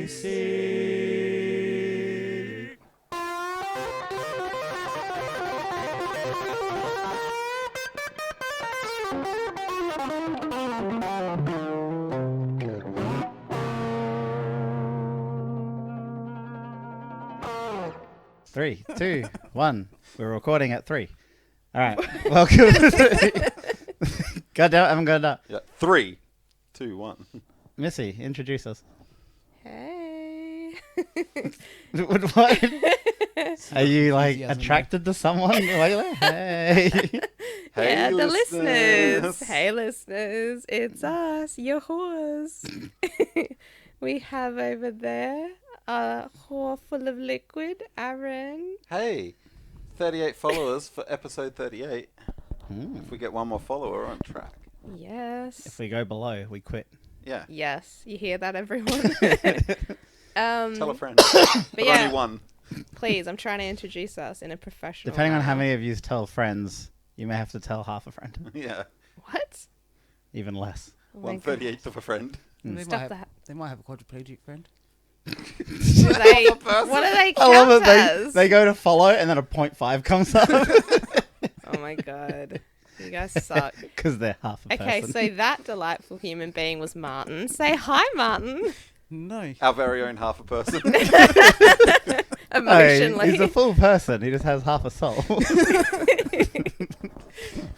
Three, two, one. We're recording at 3. All right. Welcome. God damn it, I haven't got it up. Yeah. 3, 2, 1. Missy, introduce us. Hey. What? Are you like attracted to someone? Like, hey. Yeah, the listeners. listeners. Hey, listeners. It's us, your whores. We have over there a whore full of liquid, Aaron. Hey, 38 followers for episode 38. If we get one more follower, we're on track. Yes. If we go below, we quit. Yeah. Yes, you hear that, everyone? Tell a friend. But yeah. only one. Please, I'm trying to introduce us in a professional Depending on how manner. many of you tell friends, you may have to tell half a friend. Yeah. What? Even less. Oh my God. 1/38th of a friend. Stop that. They might have a quadriplegic friend. What do they I count love it. as? They go to follow and then a 0.5 comes up. Oh my God. You guys suck. Because they're half a Okay, person. so that delightful human being was Martin. Say hi, Martin. No. Our very own half a person. Emotionally. He's a full person. He just has half a soul.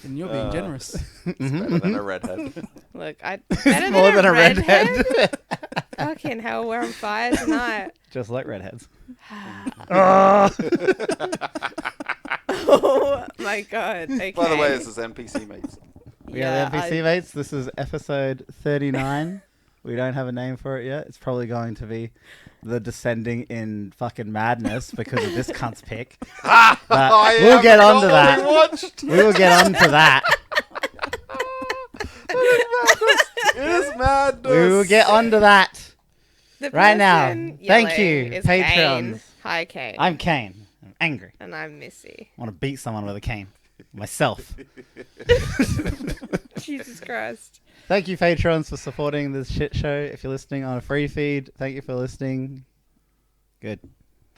And you're being generous. It's better than a redhead. Look, better It's more than a redhead. Fucking hell, we're on fire tonight. Just like redheads. Oh my God. Okay. By the way, this is NPCmates. We are the NPC mates. This is episode 39. We don't have a name for it yet. It's probably going to be the Descending in fucking madness because of this cunt's pick. But we'll get on to that. We will get on to that. It is madness. We will get on to that The right now. person Thank yelling you, is patrons. Kane. Hi, Kane. I'm Kane. I'm angry. And I'm Missy. I want to beat someone with a cane. Myself. Jesus Christ. Thank you, patrons, for supporting this shit show. If you're listening on a free feed, thank you for listening. Good.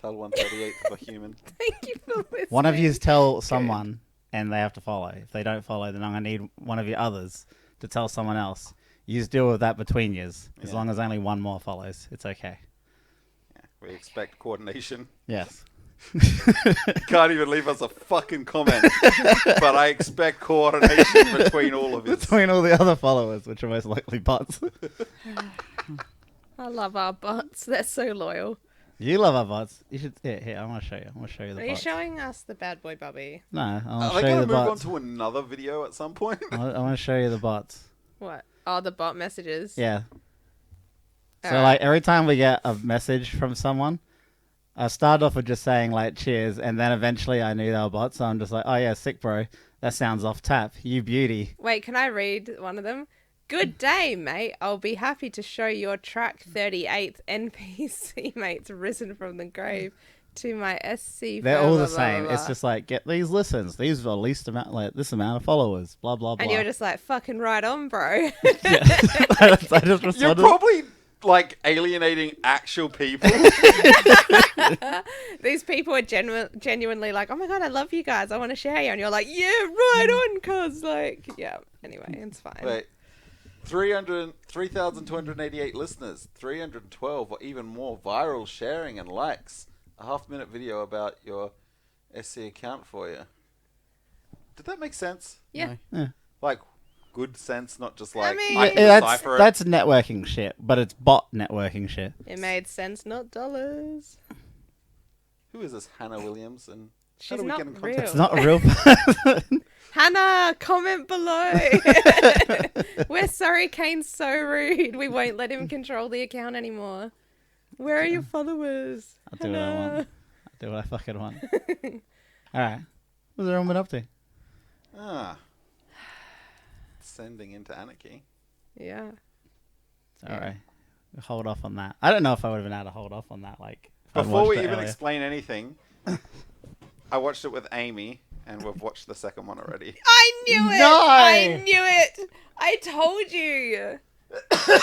Tell 1/38th of a human. Thank you for listening. One of you tell someone, and they have to follow. If they don't follow, then I'm going to need one of your others to tell someone else. You just deal with that between yous. As long as only one more follows, it's okay. Yeah, we expect coordination. Yes. Can't even leave us a fucking comment. But I expect coordination between all of us. Between all the other followers, which are most likely bots. I love our bots. They're so loyal. You love our bots. You should. Here. I want to show you. I want to show you the Are you bots. showing us the bad boy Bubby? No, I Are want they to show you going the to move on bots. to another video at some point? I want to show you the bots. What? Oh, the bot messages? Yeah. So, Alright. like, every time we get a message from someone, I started off with just saying, like, cheers, and then eventually I knew they were bots, so I'm just like, oh, yeah, sick, bro. That sounds off tap. You beauty. Wait, can I read one of them? Good day, mate. I'll be happy to show your track 38th NPC mates risen from the grave to my SC. They're blah, all blah, the blah, same. blah, It's blah. just like, get these listens. These are the least amount, like, this amount of followers. Blah, blah, blah. And you're just like, fucking right on, bro. I just You're responded. probably like alienating actual people. These people are genuinely like, oh my God, I love you guys. I want to share you. And you're like, yeah, right on, cuz. Like, yeah. Anyway, it's fine. Wait, 3,288 listeners, 312 or even more viral sharing and likes. A half-minute video about your SC account for you. Did that make sense? Yeah. No. Yeah. Like, good sense, not just like, mean- I can That's decipher it. that's networking shit, but it's bot networking shit. It made sense, not dollars. Who is this Hannah Williams? And She's how do we not get in real. contact? It's not a real person. Hannah, comment below. We're sorry, Kane's so rude. We won't let him control the account anymore. Where are your followers? I'll do what I want. I'll do what I fucking want. Alright. What's everyone been up to? Ah. Descending into anarchy. Yeah. It's alright. Hold off on that. I don't know if I would have been able to hold off on that. Like, if I'd Before watched we it even earlier. explain anything, I watched it with Amy, and we've watched the second one already. I knew it. No! I knew it. I told you.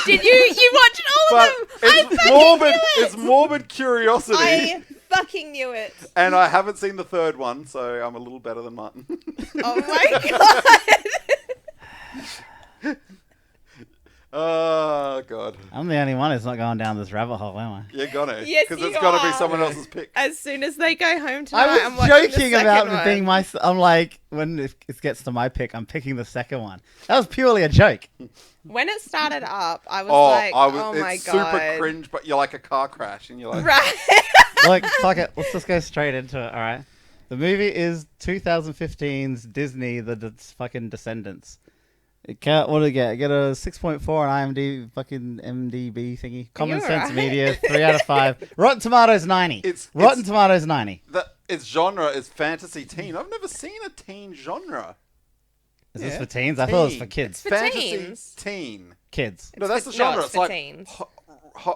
Did you watched all But of them? I it's fucking morbid. knew it. It's morbid curiosity. I fucking knew it. And I haven't seen the third one, so I'm a little better than Martin. Oh my god. Oh god. I'm the only one who's not going down this rabbit hole, am I? You're gonna. Yes, Because you it's gotta be are. someone else's pick. As soon as they go home tonight, I I'm was watching joking the about second it being one. I'm like, when it gets to my pick, I'm picking the second one. That was purely a joke. When it started up, I was Oh, like, oh my it's god. super cringe, but you're like a car crash, and you're like, Right. Look, fuck it. Let's just go straight into it, alright? The movie is 2015's Disney, fucking Descendants. What did it get? It got a 6.4 on IMDb, fucking MDB thingy. Common Sense alright? Media, 3 out of 5. Rotten Tomatoes, 90. Rotten Tomatoes, 90. its genre is fantasy teen. I've never seen a teen genre. Is Yeah. this for teens? I thought it was for Teen. kids. For Fantasy teens. teen. Kids. No, that's the No, genre. it's It's for like teens.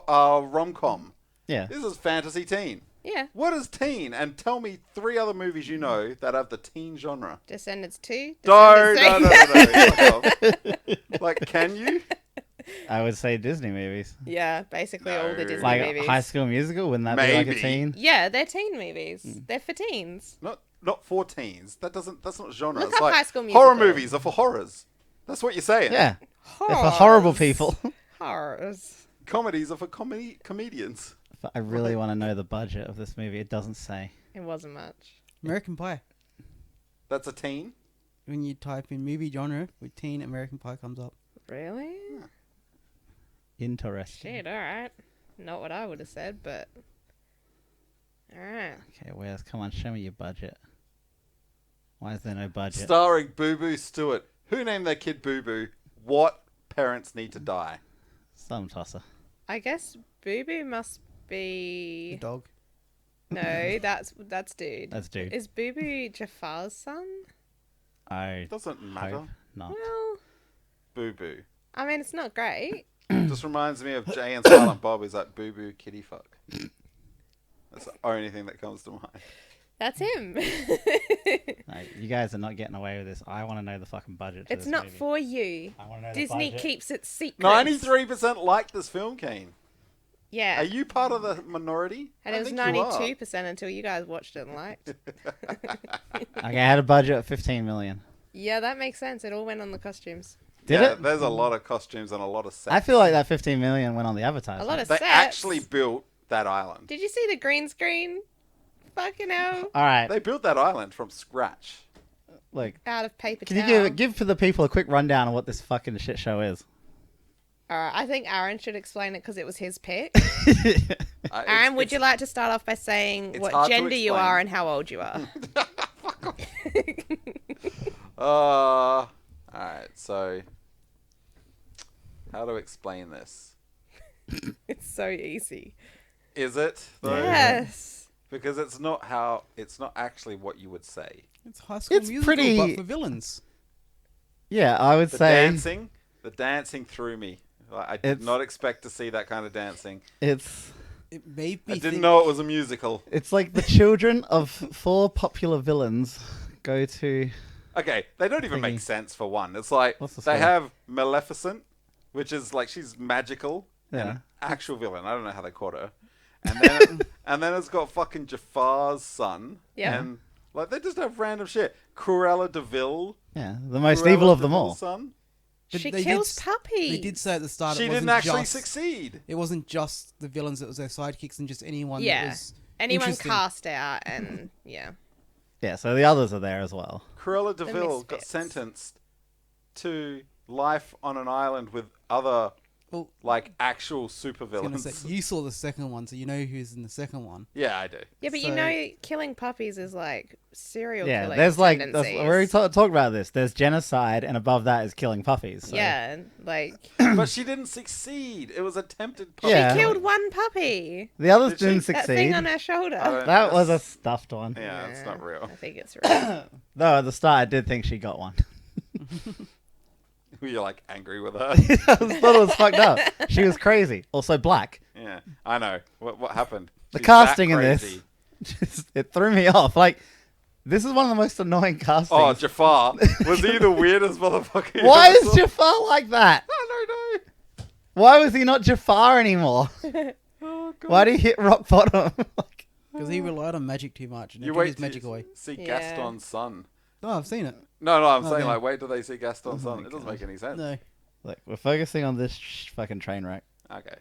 rom-com. Yeah. This is fantasy teen. Yeah. What is teen? And tell me 3 other movies you know that have the teen genre. Descendants 2. No. Descendants 3. Fuck off. Like, can you? I would say Disney movies. Yeah, basically all the No. Disney Like movies. High School Musical, wouldn't that be like a Maybe. teen? Yeah, they're teen movies. They're for teens. Not for teens. That's not genre. Look It's up like High School horror Musical. movies are for horrors. That's what you're saying. Yeah. They're for horrible Horrors. people. Horrors. Comedies are for comedians. But I really want to know the budget of this movie. It doesn't say. It wasn't much. American Pie. That's a teen. When you type in movie genre with teen, American Pie comes up. Really? Interesting. Shit, alright. Not what I would have said, but... Alright. Okay, Wes, come on, show me your budget. Why is there no budget? Starring Boo Boo Stewart. Who named their kid Boo Boo? What parents need to die? Some tosser. I guess Boo Boo must The be... dog. No, that's dude. That's dude. Is Boo Boo Jafar's son? I Doesn't matter. hope not. Well, Boo Boo. I mean, it's not great. Just reminds me of Jay and Silent Bob. Is like Boo Boo Kitty Fuck. That's the only thing that comes to mind. That's him. Like, you guys are not getting away with this. I want to know the fucking budget. To It's this not movie. for you. I want to know the Disney budget. keeps it secret. 93% liked this film, Kane. Yeah. Are you part of the minority? And I it was think you are. 92% until you guys watched it and liked. Okay, I had a budget of 15 million. Yeah, that makes sense. It all went on the costumes. Did Yeah, it? There's a lot of costumes and a lot of sets. I feel like that 15 million went on the advertising. A lot of They sets. actually built that island. Did you see the green screen? Fucking hell. All right, They built that island from scratch. look. Out of paper Can you towel. give for the people a quick rundown of what this fucking shit show is? Alright, I think Aaron should explain it because it was his pick. Aaron, Aaron, would you like to start off by saying it's what hard to gender you explain. are and how old you are? Alright, so... How to explain this? It's so easy. Is it? though? Yes. Because it's not actually what you would say. It's High School It's Musical, pretty- but for villains. Yeah, I would The say the dancing threw me. Like, I did It's- not expect to see that kind of dancing. it's It made me I didn't think- know it was a musical. it's like the children of 4 popular villains go to. Okay, they don't even make Thingy. sense for one. It's like What's the they story? have Maleficent, which is like she's magical, and Yeah. an actual villain. I don't know how they caught her. And then and then it's got fucking Jafar's son. Yeah. And like they just have random shit. Cruella de Vil. Yeah, the most Cruella evil of de them all. Vil's Son. But She they kills did, puppies. They did say at the start She it wasn't didn't actually just, succeed. It wasn't just the villains; it was their sidekicks and just anyone. Yeah. That was Anyone interesting. cast out and yeah. Yeah, so the others are there as well. Cruella de The Vil got misfits. sentenced to life on an island with other Well, like actual I was gonna supervillains. say, you saw the second one, so you know who's in the second one. Yeah, I do. Yeah, but you So- know, killing puppies is like serial Yeah, killing. there's like we tendencies. already talked about this. There's genocide, and above that is killing puppies. So. Yeah, like But she didn't succeed. It was attempted. puppy Yeah. she killing. killed one puppy. The others Did she? didn't That thing succeed. on her shoulder. I don't- That was a that's- stuffed one. Yeah, it's not real. I think it's real. Though at the start, I did think she got one. You're like angry with her. I thought it was fucked up. She was crazy. Also black. Yeah, I know. What happened? The She's casting that in this, crazy. it threw me off. Like, this is one of the most annoying castings. Oh, Jafar was he the weirdest motherfucker? you Why ever is saw? Jafar like that? I don't know. Why was he not Jafar anymore? Oh, God. Why did he hit rock bottom? Because he relied on magic too much and it You took wait his till magic you away. see Yeah. Gaston's son. No, I've seen it. No, I'm Oh, saying, damn. like, wait till they see Gaston's Oh son. my It doesn't God. make any sense. No. Look, we're focusing on this fucking train wreck. Okay.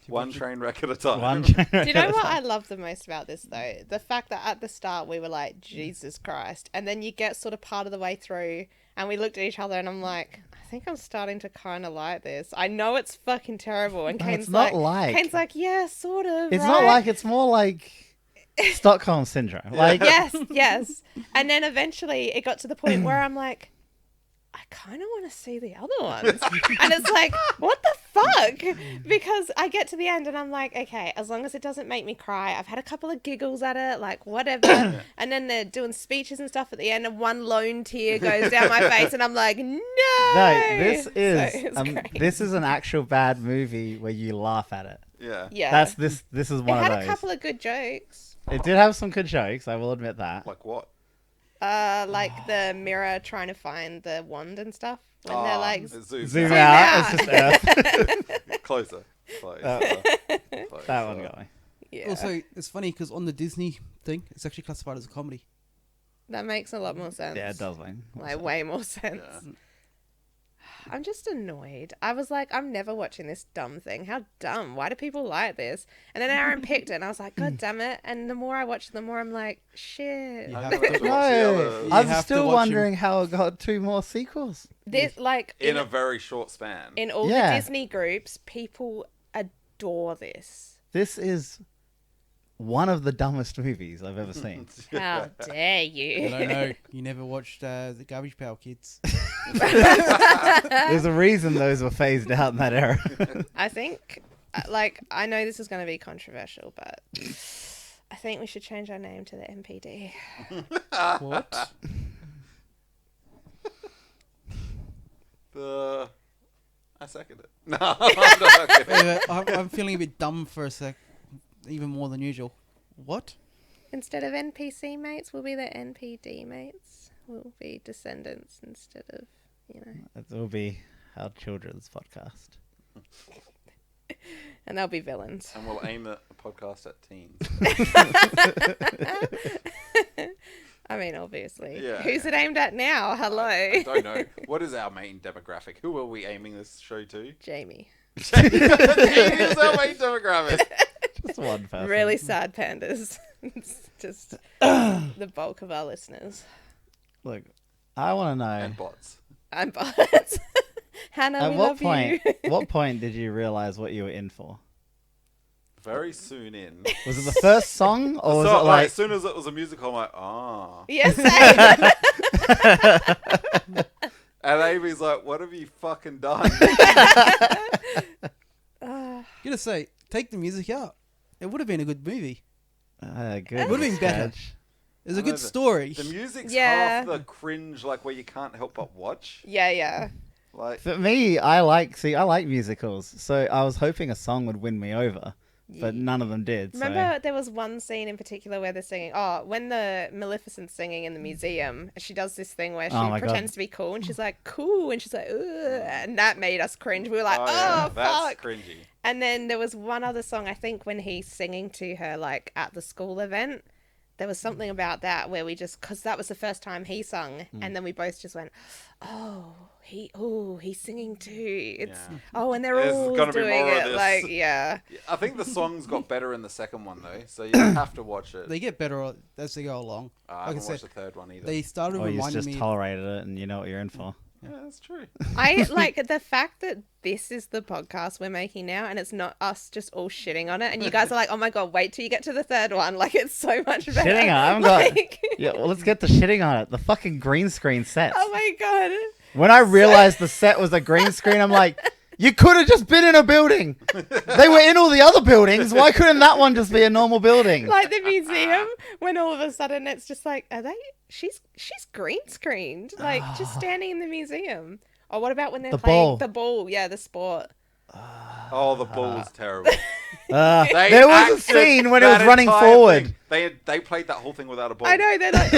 You One watch it? train wreck at a time. One train wreck. Do you know at a what I time. love the most about this though? The fact that at the start we were like, Jesus Christ, and then you get sort of part of the way through and we looked at each other and I'm like, I think I'm starting to kind of like this. I know it's fucking terrible. And No, Kane's it's not like. Kane's like, yeah, sort of. It's right? not like. It's more like Stockholm syndrome. Like, yes. And then eventually it got to the point where I'm like, I kind of want to see the other ones. And it's like, what the fuck? Because I get to the end and I'm like, okay, as long as it doesn't make me cry. I've had a couple of giggles at it, like whatever. And then they're doing speeches and stuff at the end and one lone tear goes down my face and I'm like, no. no, this So is it's great. this is an actual bad movie where you laugh at it. Yeah. Yeah. That's this. This is it one of had those. a couple of good jokes. It did have some good jokes. I will admit that. Like what? Like the mirror trying to find the wand and stuff. When they're like, Zoom Zoom Zoom out. out. It's just Earth. Closer. Closer. Closer. That one got me. yeah. Also, it's funny because on the Disney thing, it's actually classified as a comedy. That makes a lot more sense. Yeah, it does, Wayne. Like way more sense. Yeah. I'm just annoyed. I was like, I'm never watching this dumb thing. How dumb? Why do people like this? And then Aaron picked it, and I was like, God damn it! And the more I watch, the more I'm like, shit. You I have have to- to watch the No, other You I'm have to still watch wondering how it got 2 more sequels. This like in a very short span. in all Yeah. the Disney groups, people adore this. This is one of the dumbest movies I've ever seen. How dare you? I don't know. You never watched the Garbage Pail Kids. There's a reason those were phased out in that era. I think, like, I know this is going to be controversial, but I think we should change our name to the MPD. What? I second it. No, I'm not kidding. I'm feeling a bit dumb for a sec. Even more than usual. What? Instead of NPCmates, we'll be the NPDmates. We'll be Descendants instead of, you know. It will be our children's podcast. And they'll be villains. And we'll aim at a podcast at teens. I mean, obviously. Yeah. Who's it aimed at now? Hello. I don't know. What is our main demographic? Who are we aiming this show to? Jamie. Jamie is our main demographic. Just one person. Really sad pandas. It's just the bulk of our listeners. Look, I want to know. And bots. I'm bots. Hannah, At we what love point? you. What point did you realize what you were in for? Very soon in. Was it the first song, or was So, it like? as soon as it was a musical, I'm like, ah. Yes, same. And Amy's like, what have you fucking done? Gonna say, take the music out. It would have been a good movie. Good. It would've been better. sketch. It's a I know good story. The music's Yeah. half the cringe, like where you can't help but watch. Yeah. Like, For me, I like musicals, so I was hoping a song would win me over, but none of them did. Remember, there was one scene in particular where they're singing. Oh, when the Maleficent's singing in the museum, she does this thing where she Oh my God. pretends to be cool, and she's like, "Cool," and she's like, "Ugh," and that made us cringe. We were like, yeah, "Oh, that's fuck!" cringy. And then there was one other song, I think, when he's singing to her, like at the school event. There was something about that where we just, because that was the first time he sung, and then we both just went, "Oh, he's singing too." It's Yeah. and they're There's all gotta be doing more of it, this. like yeah. I think the songs got better in the second one, though, so you have to watch it. They get better as they go along. I Like I haven't said, watched the third one either. they started or you reminding just me. tolerated it and you know what you're in for. Yeah, that's true. I like the fact that this is the podcast we're making now, and it's not us just all shitting on it. And you guys are like, "Oh my god, wait till you get to the third one! Like it's so much better." Shitting on it. I haven't got. Like- Yeah, well, let's get the shitting on it. The fucking green screen set. Oh my god! When I realized the set was a green screen, I'm like, you could have just been in a building. They were in all the other buildings. Why couldn't that one just be a normal building? Like the museum, when all of a sudden it's just like, are they? She's green screened, like just standing in the museum. Or what about when they're The playing ball. the ball? Yeah, the sport. Oh, the ball's terrible. They There was a acted scene when it was that running entire forward. thing. They played that whole thing without a ball. I know they're like.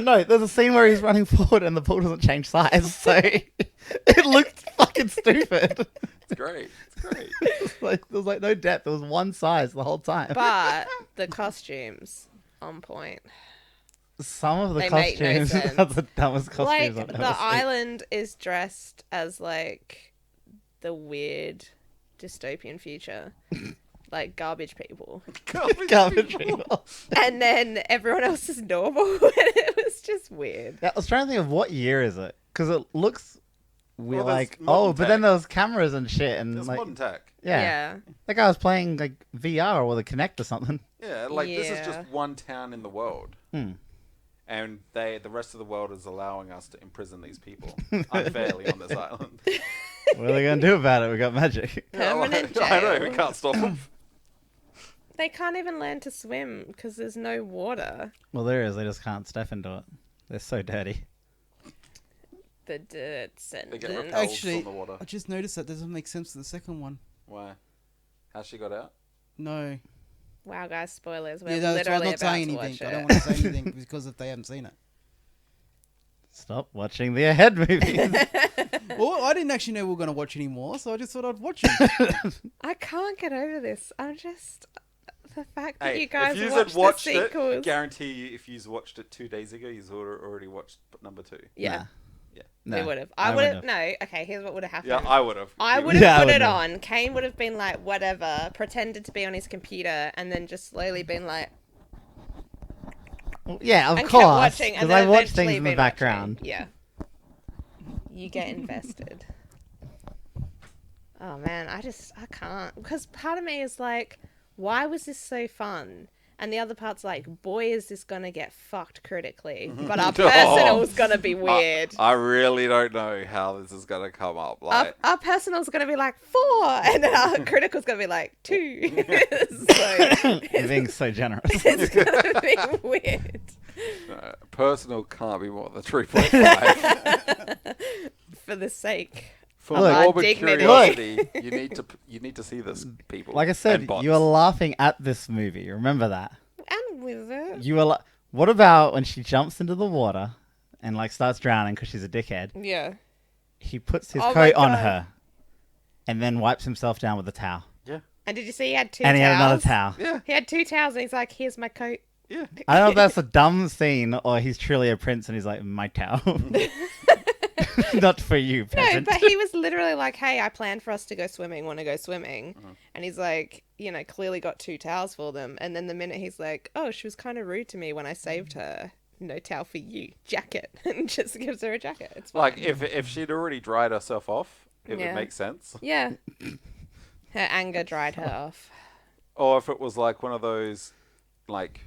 No, there's a scene where he's running forward and the ball doesn't change size, so it looked fucking stupid. It's great. It's great. There was like no depth. There was one size the whole time. But the costumes on point. Some of the They make no costumes sense. are the dumbest costumes Like I've the ever seen. island is dressed as like the weird dystopian future, like garbage people, Garbage people. and then everyone else is normal, and it was just weird. Yeah, I was trying to think of what year is it, because it looks weird. Well, there's Like, modern but then tech. there was cameras and shit, and It's like, modern tech. yeah, that guy was playing like VR or the Kinect or something. Yeah, like this is Yeah. just one town in the world. And the rest of the world is allowing us to imprison these people unfairly on this island. What are they gonna do about it? We got magic. Permanent I know, we jail. can't stop them. They can't even learn to swim because there's no water. Well, there is. They just can't step into it. They're so dirty. The They get Descendants. repelled Actually, from the water. I just noticed that doesn't make sense to the second one. Why? How she got out? No. Wow, guys, spoilers. We're Yeah, that's why I'm literally not about saying to anything. watch I it. don't want to say anything because if they haven't seen it. Stop watching the ahead movies. Well, I didn't actually know we were going to watch any more, so I just thought I'd watch it. I can't get over this. I'm just the fact that Hey, you guys if you watched had watched the it, sequels. guarantee you, if you watched it 2 days ago, you've already watched number 2. Yeah, Nah. we would have. I I would have. wouldn't No, okay. Here's what would have happened. Yeah, I would have. I would have Yeah, I put would it have. on. Kane would have been like, whatever, pretended to be on his computer, and then just slowly been like, Well, yeah, of and kept course. watching, Because and I then watch eventually things in the been background. watching. Yeah. You get invested. Oh man, I can't, because part of me is like, why was this so fun? And the other part's like, boy, is this gonna get fucked critically. But our personal's gonna be weird. I really don't know how this is gonna come up. Like, Our personal's gonna be like 4, and then our critical's gonna be like 2. So You're being so generous. it's gonna be weird. personal can't be more than 3.5. For the sake. For Look, morbid dignity. curiosity, you need to see this, people. Like I and said, bots. you were laughing at this movie. Remember that. And with it. You were. What about when she jumps into the water and like starts drowning because she's a dickhead? Yeah. He puts his Oh my coat on God. her, and then wipes himself down with a towel. And did you see he had 2 And he had another towels? towel. Yeah, He had 2 towels, and he's like, here's my coat. yeah. I don't know if that's a dumb scene or he's truly a prince and he's like, my towel. Not for you, No, peasant. but he was literally like, hey, I planned for us to go swimming, want to go swimming. And he's like, clearly got 2 towels for them. And then the minute he's like, oh, she was kind of rude to me when I saved her. No towel for you. Jacket. And just gives her a jacket. It's fine. Like if she'd already dried herself off, it Yeah. would make sense. Yeah. Her anger dried her off. Or if it was like one of those, like,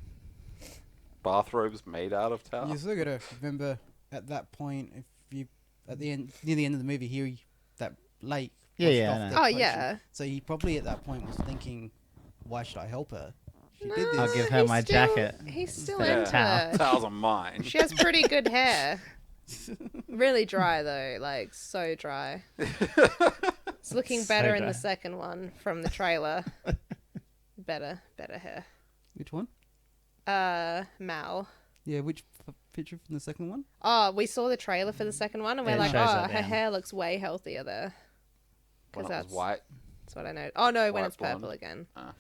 bathrobes made out of towel. You still got to remember at that point, if you at the end, near the end of the movie, here that lake. Yeah, washed yeah, off I know. the Oh, potion. yeah. So he probably at that point was thinking, why should I help her? She No, did this. I'll give her he's my still- jacket. He's still instead of into towel. her. Towels are mine. She has pretty good hair. Really dry though, like so dry. It's looking So better in dry. the second one from the trailer. better hair. Which one? Mal. Yeah, which picture from the second one? Oh, we saw the trailer for the second one, and we're Yeah, it like, shows oh, that her then. hair looks way healthier there. When Because it was white. that's what I know. Oh no, when White it's purple blonde. again. Ah.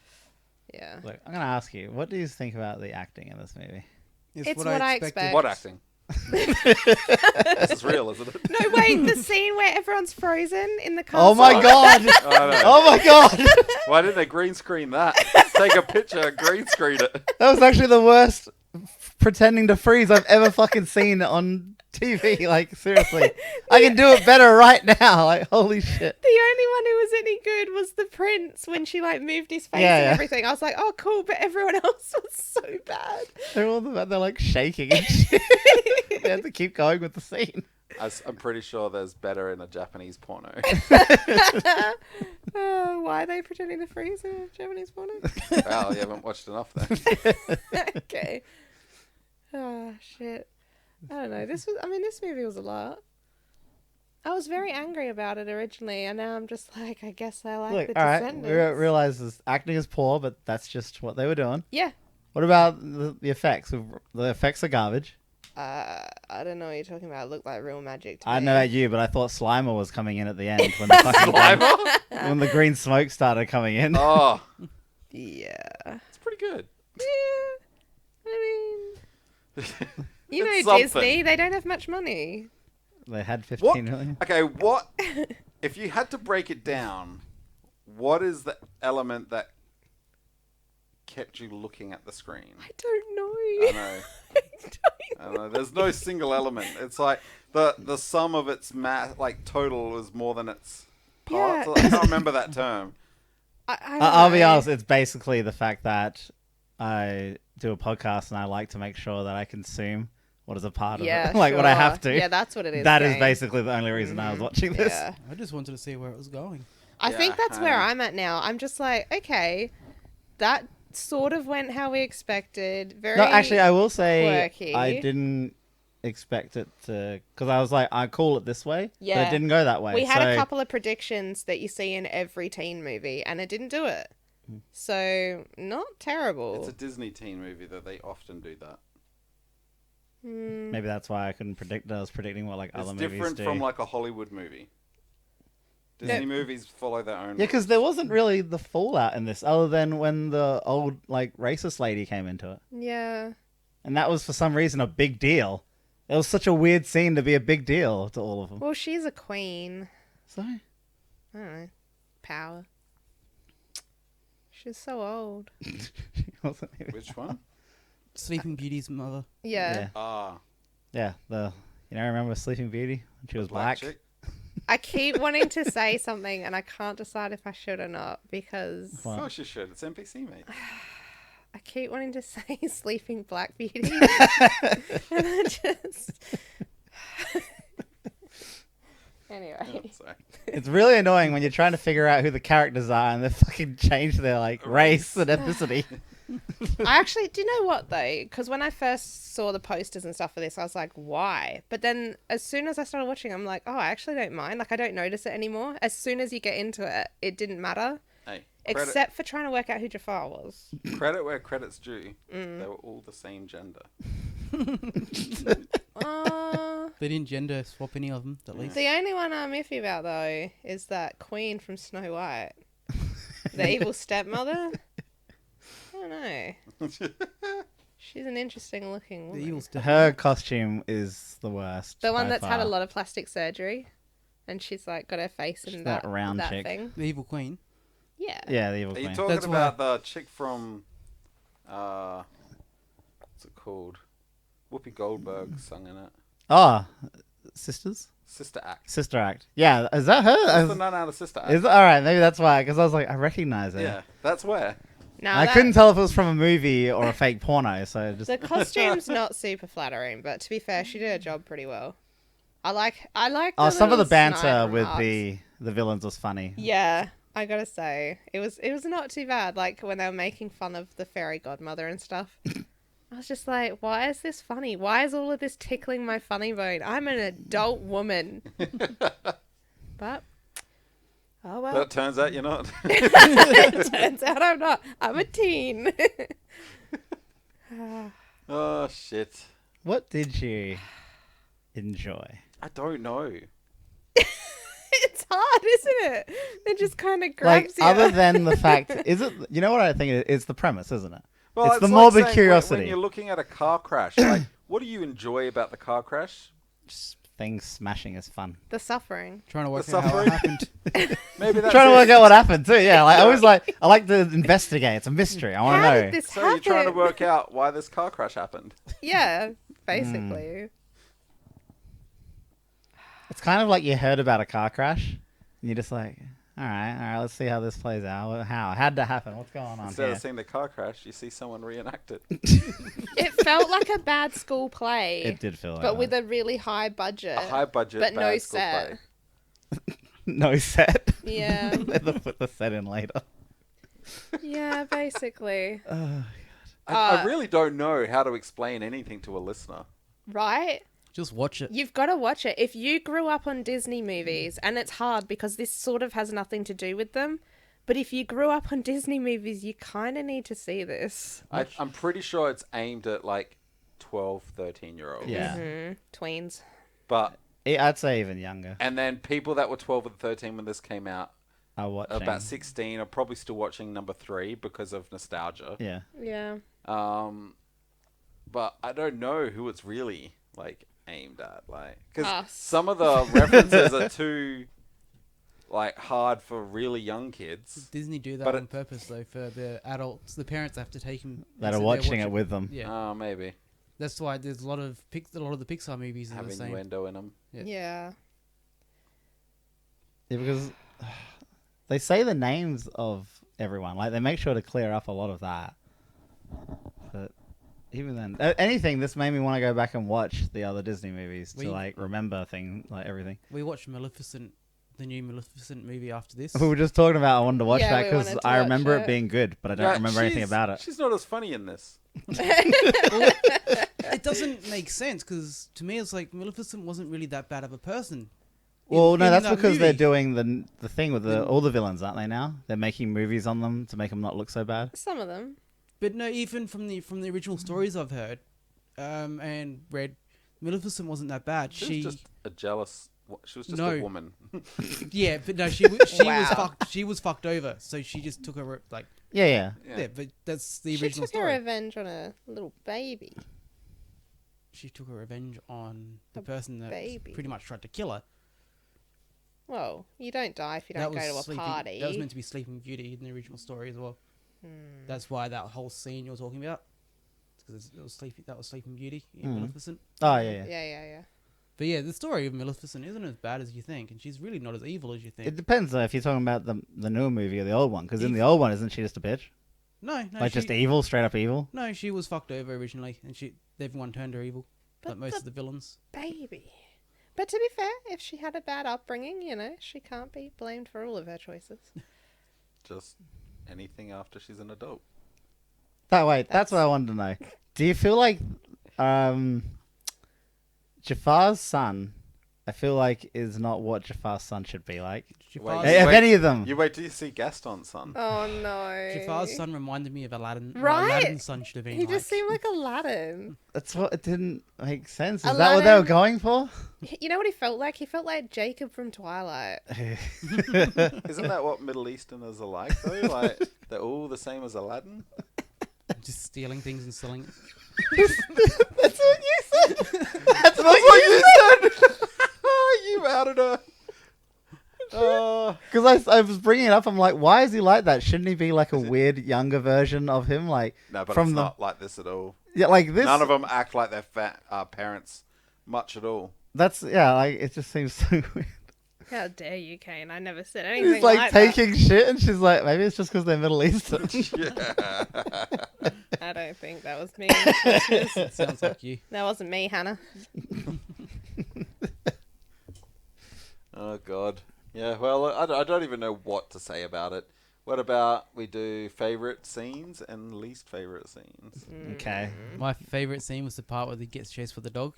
Yeah. Look, I'm gonna ask you, what do you think about the acting in this movie? It's what I expect. What acting? This is real, isn't it? No, wait, the scene where everyone's frozen in the castle. Oh my god! I know. Oh my god! Why didn't they green screen that? Take a picture, green screen it. That was actually the worst pretending to freeze I've ever fucking seen on TV. Like, seriously. I can do it better right now. Like, holy shit. The only one who was any good was the prince when she like moved his face Yeah, and yeah. everything. I was like, oh cool, but everyone else was so bad. They're like shaking and shit. They have to keep going with the scene. I'm pretty sure there's better in a Japanese porno. Why are they pretending to freeze in a Japanese porno? Well, you haven't watched enough then. Okay. Oh shit. I don't know. This movie was a lot. I was very angry about it originally, and now I'm just like, I guess I like Look, the alright, Descendants. we realize this acting is poor, but that's just what they were doing. Yeah. What about the effects? The effects are garbage. I don't know what you're talking about. It looked like real magic to I me. know about you, but I thought Slimer was coming in at the end when the fucking when the green smoke started coming in. Oh, Yeah. it's pretty good. Yeah. I mean, you know It's something. Disney, they don't have much money. They had What? 15 million. Okay, what? If you had to break it down, what is the element that kept you looking at the screen? I don't know. I know. I don't know. There's no single element. It's like the sum of its like total is more than its parts. Yeah. I can't remember that term. I don't I'll be know. honest, it's basically the fact that I do a podcast and I like to make sure that I consume what is a part Yeah, of it. Like what I sure. have to. Yeah, that's what it is. That is Kane. basically the only reason I was watching this. Yeah. I just wanted to see where it was going. I Yeah, think that's where I- I'm at now. I'm just like, okay, that sort of went how we expected. Very No, actually, I will say quirky. I didn't expect it to, because I was like, I call it this way, but Yeah. it didn't go that way. We had so, a couple of predictions that you see in every teen movie, and it didn't do it. So, not terrible. It's a Disney teen movie that they often do that. Maybe that's why I couldn't predict. I was predicting what like It's other movies different do. from like a Hollywood movie. Disney movies follow their own. Yeah, because there wasn't really the fallout in this, other than when the old like racist lady came into it, Yeah. and that was for some reason a big deal. It was such a weird scene to be a big deal to all of them. Well, she's a queen. So I don't know. Power. She's so old. she wasn't even- Which one? Sleeping Beauty's mother. Yeah. Yeah. Ah, Yeah, remember Sleeping Beauty? When she was black. chick. I keep wanting to say something, and I can't decide if I should or not, because Of course you should. It's NPCmates. I keep wanting to say Sleeping Black Beauty. And I just... Anyway. Sorry. It's really annoying when you're trying to figure out who the characters are and they fucking change their like race and ethnicity. I actually, do you know what though? Because when I first saw the posters and stuff for this, I was like, why? But then as soon as I started watching, I'm like, oh, I actually don't mind. Like, I don't notice it anymore. As soon as you get into it, it didn't matter. Hey, Except for trying to work out who Jafar was. credit where credit's due. They were all the same gender. They didn't gender swap any of them, at least. The only one I'm iffy about though is that Queen from Snow White. The evil stepmother? I don't know. She's an interesting looking The woman. evil step. Her costume is the worst. The one by that's had a far. lot of plastic surgery. And she's like got her face in She's that, that round that chick. thing. The evil queen. Yeah. Yeah, the evil Are you queen. talking That's about the chick from, what's it called? Whoopi Goldberg sung in it. Oh, Sisters? Sister Act. Sister Act. Yeah, is that her? That's the nun out of Sister Act. Is all right? Maybe that's why. Because I was like, I recognize her. Yeah, that's where. Now I that- couldn't tell if it was from a movie or a fake porno, so I just The costume's not super flattering, but to be fair, she did her job pretty well. I like. oh, some of the little banter snide with remarks. the villains was funny. Yeah, I gotta say, it was not too bad. Like when they were making fun of the fairy godmother and stuff. I was just like, why is this funny? Why is all of this tickling my funny bone? I'm an adult woman. But oh well. But it turns out you're not. Turns out I'm not. I'm a teen. Oh, shit. What did you enjoy? I don't know. It's hard, isn't it? It just kind of Like, grabs you. other than the fact, is it? You know what I think? It's the premise, isn't it? Well, It's the like morbid saying when curiosity. you're looking at a car crash, like, what do you enjoy about the car crash? Just things smashing is fun. The suffering. Trying to work The out how suffering. it happened. Maybe that's Trying to it. work out what happened too. Yeah, like I like to investigate. It's a mystery. I want How to did know. this So happen? you're trying to work out why this car crash happened. Yeah, basically. It's kind of like you heard about a car crash, and you're just like, all right, let's see how this plays out. How'd that happen? What's going on Instead here? of seeing the car crash, you see someone reenact it. It felt like a bad school play, It did feel like but that. with a really high budget. A high budget, but no bad school set. play. No set. Yeah. They'll put the set in later. Yeah, basically. I really don't know how to explain anything to a listener. Right? Just watch it. You've got to watch it. If you grew up on Disney movies, and it's hard because this sort of has nothing to do with them, but if you grew up on Disney movies, you kind of need to see this. I'm pretty sure it's aimed at like 12, 13-year-olds. Yeah. Tweens. But I'd say even younger. and then people that were 12 and 13 when this came out, Are watching. about 16, are probably still watching number 3 because of nostalgia. Yeah. Yeah. But I don't know who it's really like aimed at, like, because Us. some of the references are too like hard for really young kids. Disney do that But on purpose though for the adults. The parents have to take them That are watching it with them. Yeah, Oh, maybe that's why there's a lot of the Pixar movies are have the same. innuendo in them. Yeah. Yeah. Yeah, because they say the names of everyone. Like, they make sure to clear up a lot of that. But even then, anything, this made me want to go back and watch the other Disney movies to, like, remember everything. We watched Maleficent, the new Maleficent movie after this. We were just talking about I wanted to watch Yeah, that we because wanted to I watch remember it. it being good, but I don't remember anything about it. She's not as funny in this. It doesn't make sense because to me it's like Maleficent wasn't really that bad of a person. Well, no, in that's that because they're movie. doing the thing with all the villains, aren't they? Now they're making movies on them to make them not look so bad. Some of them. But no, even from the original stories I've heard and read, Maleficent wasn't that bad. She was just a jealous. She was just No. a woman. Yeah, but no, she was Wow. fucked. She was fucked over, so she just took her like Yeah. yeah. But that's the She original took her story. revenge on a little baby. She took her revenge on the A person that baby. pretty much tried to kill her. Well, you don't die if you don't go to a Sleeping, party. That was meant to be Sleeping Beauty in the original story as well. That's why that whole scene you're talking about, because it was Sleeping Beauty in Maleficent. Oh yeah. Yeah. But yeah, the story of Maleficent isn't as bad as you think, and she's really not as evil as you think. It depends though if you're talking about the newer movie or the old one. Because in the old one, isn't she just a bitch? No, Like just evil, straight up evil. No, she was fucked over originally, and everyone turned her evil, But like most the- of the villains. Baby. But to be fair, if she had a bad upbringing, she can't be blamed for all of her choices. Just anything after she's an adult. That's what I wanted to know. Do you feel like Jafar's son? I feel like is not what Jafar's son should be like. Jafar's, Wait. If any of them. You wait till you see Gaston's son. Oh no. Jafar's son reminded me of Aladdin. What Right? Aladdin's son should have been He like. just seemed like Aladdin. That's what it didn't make sense. Is that what they were Aladdin- going for? You know what he felt like? He felt like Jacob from Twilight. Isn't that what Middle Easterners are like though? Like they're all the same as Aladdin. just stealing things and selling it. That's what you said. That's what you said. You outed her. Because I was bringing it up. I'm like, why is he like that? Shouldn't he be like a weird younger version of him? Like No, but from it's the not like this at all. yeah, like this. None of them act like their parents much at all. That's like it just seems so weird. How dare you, Kane? I never said anything He's like that. taking shit, and she's like, maybe it's just because they're Middle Eastern. Yeah. I don't think that was me. It sounds like you. That wasn't me, Hannah. Oh God. Yeah. Well, I don't even know what to say about it. What about we do favorite scenes and least favorite scenes? Okay. My favorite scene was the part where he gets chased with the dog.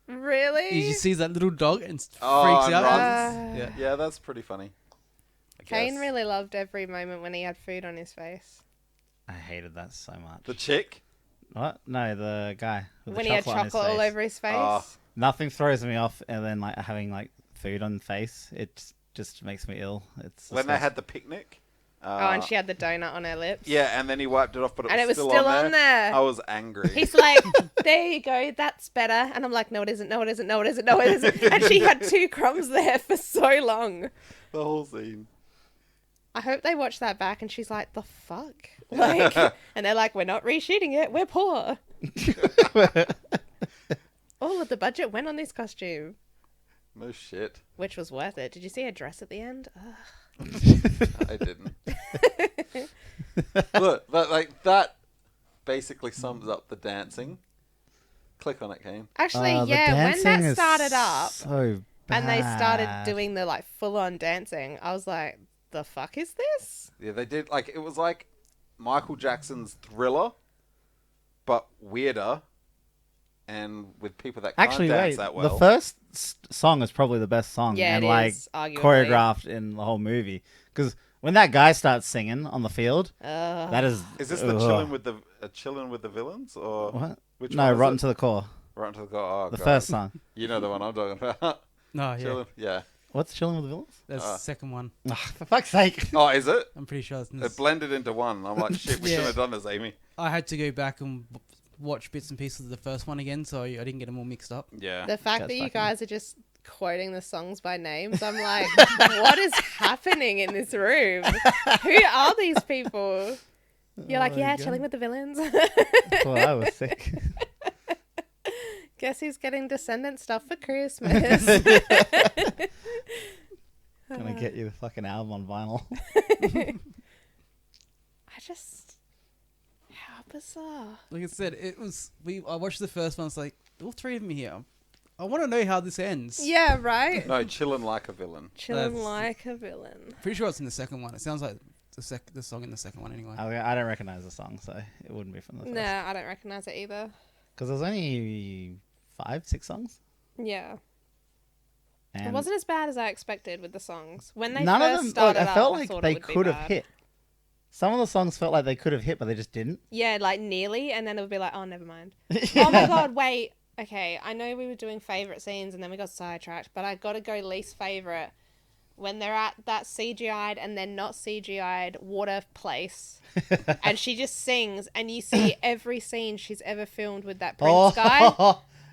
Really? He just sees that little dog and freaks and out. runs. Yeah. Yeah, that's pretty funny. I Kane guess. really loved every moment when he had food on his face. I hated that so much. The chick. What? No, the guy with When the he had chocolate on his chocolate all face. over his face. Oh. Nothing throws me off, and then like having like food on the face, it just makes me ill. It's When they disgusting. had the picnic. And she had the donut on her lips. Yeah, and then he wiped it off, but And it was still still on there. I was angry. He's like, there you go, that's better. And I'm like, no, it isn't, no, it isn't, no, it isn't, no, it isn't. And she had 2 crumbs there for so long. The whole scene. I hope they watch that back and she's like, the fuck? Like, and they're like, we're not reshooting it, we're poor. All of the budget went on this costume, No shit. which was worth it. Did you see her dress at the end? Ugh. I didn't. Look, that basically sums up the dancing. Click on it, Kane. Actually, The yeah, when dancing that is started up so and they started bad. doing the like full on dancing, I was like, the fuck is this? Yeah, they did. Like it was like Michael Jackson's Thriller, but weirder, and with people that can't Actually, dance wait. that well. The first song is probably the best song, Yeah, and it like is, arguably. choreographed in the whole movie. Because when that guy starts singing on the field, that is. Is this the ugh. chilling with the Chillin' with the Villains or What? which No, one is Rotten it? to the Core. Rotten to the Core. Oh, The God. first song. You know the one I'm talking about. No, yeah. Chillin', yeah. What's Chilling with the Villains? That's the second one. Oh, for fuck's sake. Oh, is it? I'm pretty sure it's in It this. blended into one. I'm like, shit, we Yeah. shouldn't have done this, Amy. I had to go back and watch bits and pieces of the first one again, so I didn't get them all mixed up. Yeah. The fact That's that you fucking- guys are just quoting the songs by names, I'm like, what is happening in this room? Who are these people? You're like, Oh, yeah, God. chilling with the villains. Well, I was sick. Guess who's getting Descendant stuff for Christmas? Gonna get you the fucking album on vinyl. I just, how bizarre. Like I said, it was. I watched the first one. It's like all three of them here. I want to know how this ends. Yeah, right? No, Chillin' like a villain. Chilling That's- like a villain. Pretty sure it's in the second one. It sounds like the song in the second one anyway. I don't recognize the song, so it wouldn't be from the first. Nah, I don't recognize it either. Because there's only 5, 6 songs. Yeah. And It wasn't as bad as I expected with the songs. When they none first of them. started Look, I up, felt I like thought they it would be could have bad. hit. Some of the songs felt like they could have hit, but they just didn't. Yeah, like nearly, and then it would be like, oh, never mind. Yeah. Oh my god, wait. Okay, I know we were doing favourite scenes and then we got sidetracked, but I gotta go least favourite. When they're at that CGI'd and then not CGI'd water place, and she just sings, and you see every scene she's ever filmed with that prince guy.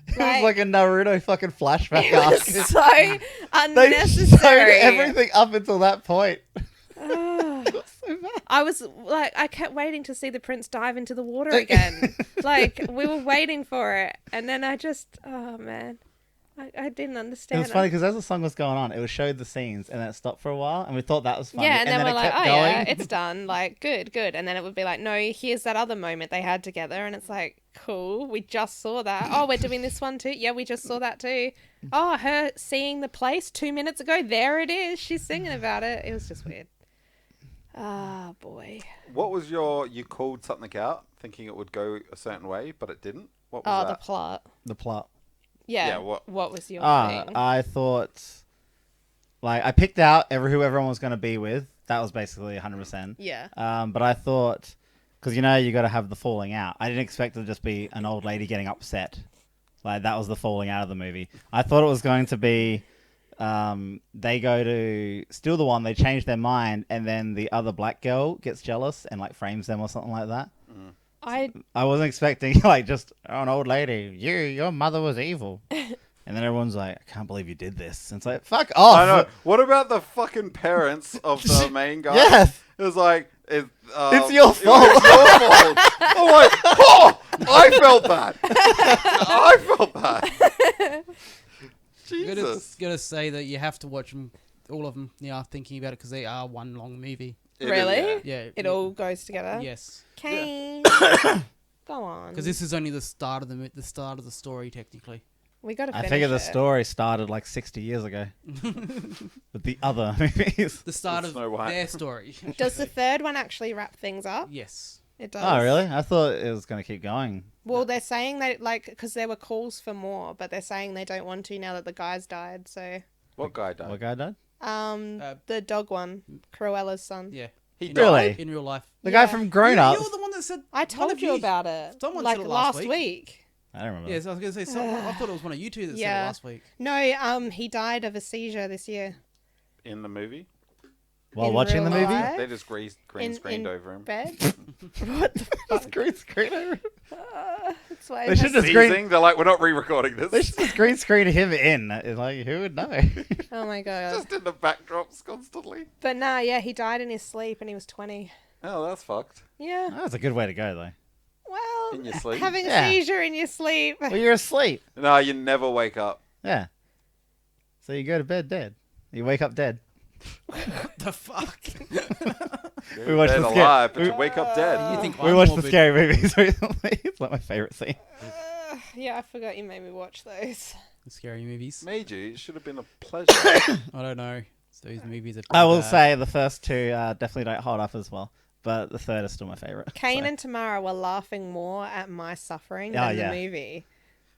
It was like a Naruto fucking flashback It was arc. so They unnecessary. showed everything up until that point. Ugh. It was so bad. I was like, I kept waiting to see the prince dive into the water again. Like, we were waiting for it. And then I just, oh man, I didn't It understand. was funny because as the song was going on, it was showed the scenes and then it stopped for a while, and we thought that was funny. Yeah, and then we're it like, kept oh going. yeah, it's done. Like, good. And then it would be like, no, here's that other moment they had together. And it's like, cool, we just saw that. Oh, we're doing this one too. Yeah, we just saw that too. Oh, her seeing the place 2 minutes ago. There it is. She's singing about it. It was just weird. Ah, boy. What was you called something out thinking it would go a certain way, but it didn't? What was Oh, the that? plot. The plot. Yeah. Yeah, what- was your Ah, thing? I thought, like, I picked out who everyone was going to be with. That was basically 100%. Yeah. But I thought, because you got to have the falling out. I didn't expect it to just be an old lady getting upset. Like, that was the falling out of the movie. I thought it was going to be, they go to steal the one, they change their mind, and then the other black girl gets jealous and, like, frames them or something like that. I wasn't expecting, like, just, oh, an old lady, your mother was evil. And then everyone's like, I can't believe you did this. And it's like, fuck off. I know. What about the fucking parents of the main guy? Yes. It was like, It's your It's your fault. fault. I'm like, oh, I felt that. I felt that. Jesus. Gotta say that you have to watch them, all of them, thinking about it because they are one long movie. It is, Really? yeah. Yeah. It all goes together. Yes. Kane. Go on. Because this is only the start of the start of the story, technically. We got to I finish figure the it. story started like 60 years ago with the other movies. The start With of Snow White. their story. Does the third one actually wrap things up? Yes. It does. Oh, really? I thought it was going to keep going. Well, they're saying that, like, because there were calls for more, but they're saying they don't want to now that the guy's died. So, What guy died? What guy died? the dog one, Cruella's son. Yeah. He In- died? Really? In real life. The Yeah. guy from Grown Ups. You're the one that said. I one told of you about it. Someone like said it last last week. I don't remember. Yes, I was gonna say. I thought it was one of you two that said it Yeah. last week. No, he died of a seizure this year. In the movie? While in watching the real movie? life. They just green screened over him. Bed. What the That's fuck? green screen over. That's why They it should has- just green. Seizing? They're like, we're not re-recording They this. should just green screen him in. It's like, who would know? Oh my god. Just in the backdrops constantly. But nah, yeah, he died in his sleep and he was 20. Oh, that's fucked. Yeah. That's a good way to go, though. Well, In your sleep? having Yeah. a seizure in your sleep. Well, you're asleep. No, you never wake up. Yeah. So you go to bed dead. You wake up dead. The fuck? We watched Dead the scare- alive, but you wake up dead. You think We I'm watched the morbid. scary movies recently. It's like my favorite scene. Yeah, I forgot you made me watch those. The scary movies. Made you. It should have been a pleasure. I don't know. So those movies are. I will bad. say the first two definitely don't hold up as well. But the third is still my favorite. Kane and Tamara were laughing more at my suffering Oh, than yeah. the movie.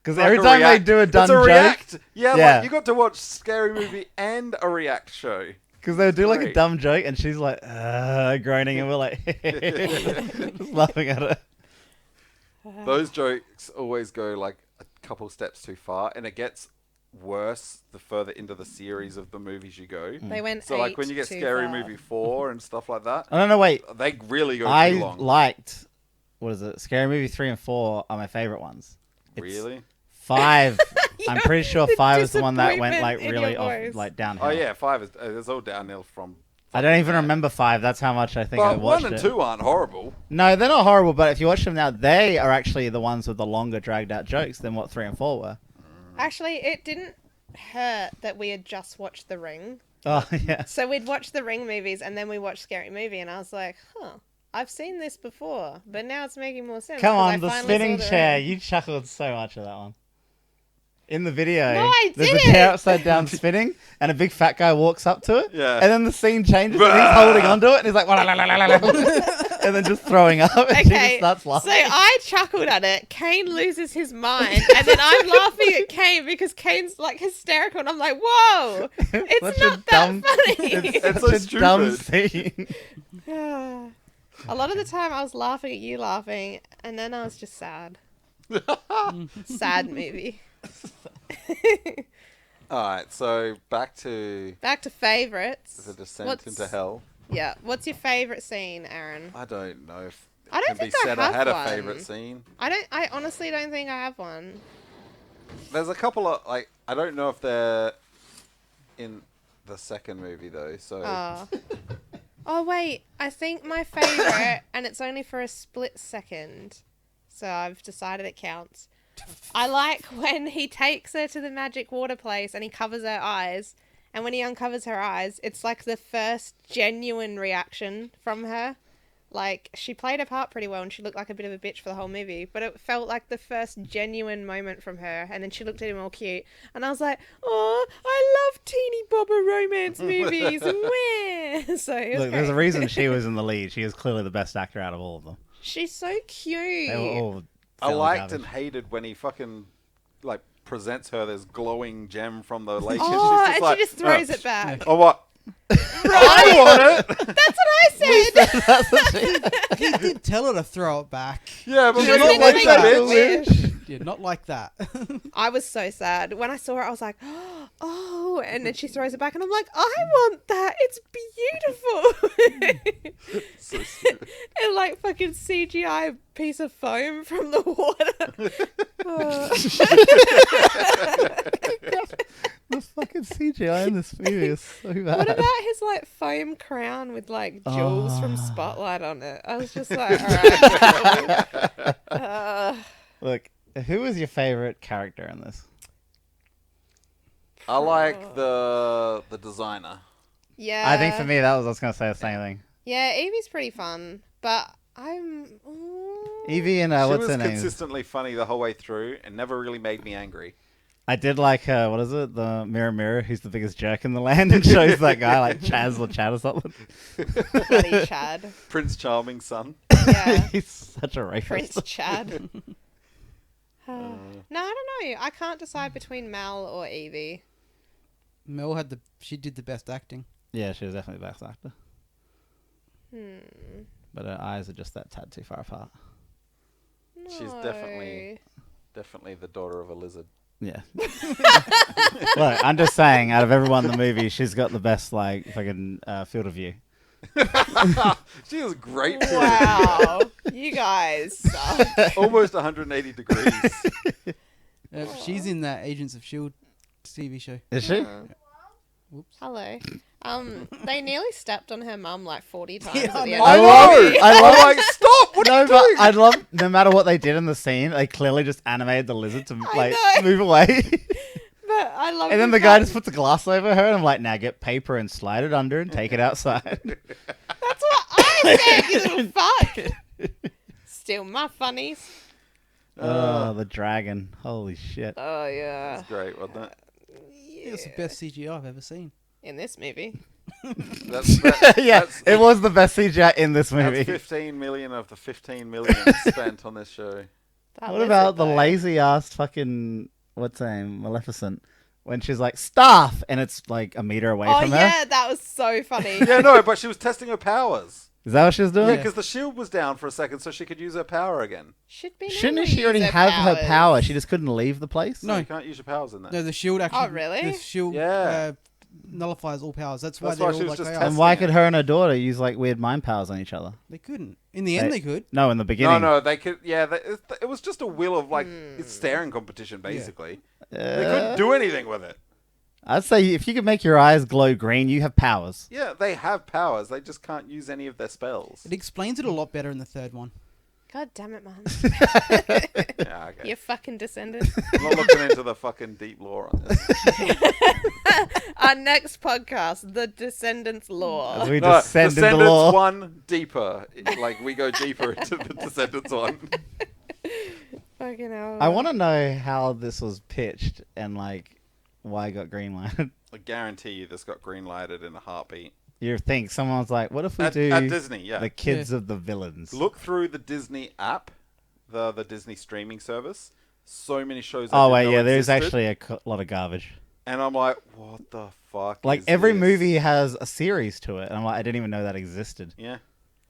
Because Like every a time they react- do a dumb it's a joke, react. Yeah, Yeah. like you got to watch scary movie and a react show. because they do like a Great. dumb joke, and she's like groaning, and we're like just laughing at it. those jokes always go like a couple steps too far, and it gets worse the further into the series of the movies you go. They went So like when you get too Scary far. Movie 4 and stuff like that, Oh, no, wait. they really go I too long. liked, what is it? Scary Movie 3 and 4 are my favorite ones. It's Really? 5. I'm pretty sure The 5 is the one that went like disappointment in really your off, voice. like downhill. Oh yeah, 5 is it's all downhill from. I don't even remember 5. That's how much I think I But watched 1 and it. 2 aren't horrible. No, they're not horrible, but if you watch them now, they are actually the ones with the longer dragged out jokes than what 3 and 4 were. Actually, it didn't hurt that we had just watched The Ring. Oh, yeah. So we'd watched the Ring movies and then we watched Scary Movie, and I was like, I've seen this before, but now it's making more sense. Come 'cause I on, the finally spinning saw The chair. Ring. You chuckled so much at that one. In the video, No, I there's a didn't. chair upside down spinning, and a big fat guy walks up to it. Yeah. And then the scene changes, and he's holding onto it, and he's like, and then just throwing up, and she just Okay, starts so laughing. I chuckled at it. Kane loses his mind, and then I'm laughing at Kane because Kane's like hysterical, and I'm like, "Whoa, it's Such a not that dumb- funny." It's Such so a dumb stupid. scene. A lot of the time, I was laughing at you laughing, and then I was just sad. Sad movie. Alright, so back to Back to favorites. the descent What's- into hell. Yeah, what's your favorite scene, Aaron? I don't know if I it don't can be think I said have I had one. a favourite scene. I honestly don't think I have one. There's a couple of, like, I don't know if they're in the second movie, though, so... Oh. Oh, wait. I think my favorite, and it's only for a split second, so I've decided it counts. I like when he takes her to the magic water place and he covers her eyes, and when he uncovers her eyes, it's like the first genuine reaction from her. Like, she played her part pretty well and she looked like a bit of a bitch for the whole movie, but it felt like the first genuine moment from her, and then she looked at him all cute, and I was like, oh, I love teeny bobber romance movies. Mwah. So it was Look, there's a great. reason she was in the lead. She is clearly the best actor out of all of them. She's so cute. They were all I fairly liked garbage. and hated when he fucking, like, presents her this glowing gem from the lake. Oh, she's and like, she just throws "Oh, it back. Oh, what? Right? I want it! That's what I said. That's what she- He did tell her to throw it back. Yeah, but She we're was not gonna like make that, a bitch. wish. Yeah, not like that. I was so sad. When I saw her, I was like, oh, and then she throws it back, and I'm like, I want that. It's beautiful. So stupid. And like fucking CGI piece of foam from the water. Oh. The fucking CGI in this movie is so bad. What about his like foam crown with like jewels from Spotlight on it? I was just like, alright. Look, who was your favorite character in this? I like the designer. Yeah. I think for me, I was going to say the same thing. Yeah, Evie's pretty fun, but I'm. Evie and She what's was her name? consistently funny the whole way through and never really made me angry. I did like what is it? The Mirror, who's the biggest jerk in the land, and shows that guy like Chaz or Chad or something. Bloody Chad. Prince Charming's son. Yeah. He's such a rapist. Prince Chad. No, I don't know. I can't decide between Mel or Evie. Mel she did the best acting. Yeah, she was definitely the best actor. Hmm. But her eyes are just that tad too far apart. She's No. definitely the daughter of a lizard. Yeah. Look, I'm just saying, out of everyone in the movie, she's got the best like fucking field of view. She was great. too. Wow. You guys suck. Almost 180 degrees. She's in that Agents of S.H.I.E.L.D. TV show. Is she? Whoops. Hello. They nearly stepped on her mum like 40 times Yeah, at the I end. know. I of the know. movie. I love- I'm like, stop! What are No, you but doing? I love no matter what they did in the scene, they clearly just animated the lizard to I like know. move away. But I love And then the guy fact- just puts a glass over her, and I'm like, now get paper and slide it under and take it outside. That's what I said, you little fuck. Still my funnies. Oh, the dragon. Holy shit. Oh, yeah. That's great, wasn't it? It was the best CGI I've ever seen. In this movie. Yeah, that's, it was the best CGI in this that's movie. 15 million of the 15 million spent on this show. That What lizard, about the though. lazy ass fucking, what's her name, Maleficent? When she's like, staff! And it's like a meter away Oh, from her. yeah, that was so funny. Yeah, no, but she was testing her powers. Is that what she was doing? Yeah, because the shield was down for a second, so she could use her power again. Should be. Shouldn't she already have her power? She just couldn't leave the place. No, No. you can't use your powers in there. No, the shield actually. Oh, really? The shield Yeah. nullifies all powers. That's why That's they're why all she was like just they are. testing And why it. could her and her daughter use like weird mind powers on each other? They couldn't. In the end, they could. No, in the beginning. No, they could. Yeah, it was just a will of like it's staring competition basically. They couldn't do anything with it. I'd say if you could make your eyes glow green, you have powers. Yeah, they have powers. They just can't use any of their spells. It explains it a lot better in the third one. God damn it, man! Yeah, okay. You fucking descendant. I'm not looking into the fucking deep lore on this. Our next podcast, the Descendants lore. As we No, descend into Descendants law. one deeper. Like we go deeper into the Descendants one. Fucking hell. I want to know how this was pitched and like why it got greenlighted. I guarantee you, this got greenlighted in a heartbeat. You think someone's like, what if we At do Disney, yeah. the kids of the villains? Look through the Disney app, the Disney streaming service. So many shows. Oh I wait, didn't know yeah, there's existed. actually a lot of garbage. And I'm like, what the fuck? Like is every this? movie has a series to it, and I'm like, I didn't even know that existed. Yeah,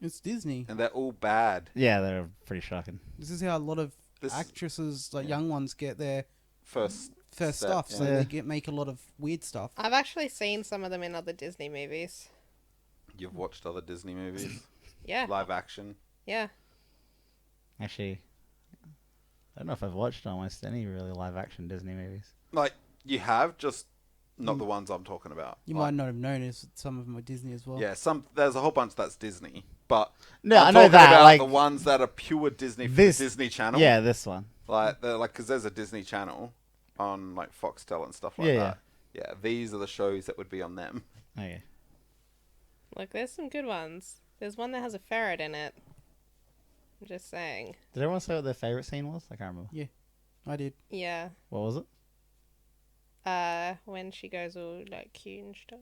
It's Disney. and they're all bad. Yeah, they're pretty shocking. This is how a lot of This- actresses, like young ones, get their First step, stuff. So yeah. they make a lot of weird stuff. I've actually seen some of them in other Disney movies. You've watched other Disney movies, Yeah. live action. Yeah. Actually, I don't know if I've watched almost any really live action Disney movies. Like you have, just not the ones I'm talking about. You Like, might not have noticed some of them were Disney as well. Yeah, there's a whole bunch that's Disney, but No, I'm I know talking that, about like, the ones that are pure Disney for this- the Disney Channel. Yeah, this one. like because there's a Disney Channel on like Foxtel and stuff like Yeah, that. Yeah, these are the shows that would be on them. Oh yeah. Look, there's some good ones. There's one that has a ferret in it. I'm just saying. Did everyone say what their favorite scene was? I can't remember. I did. Yeah. What was it? When she goes all like cute and stuff.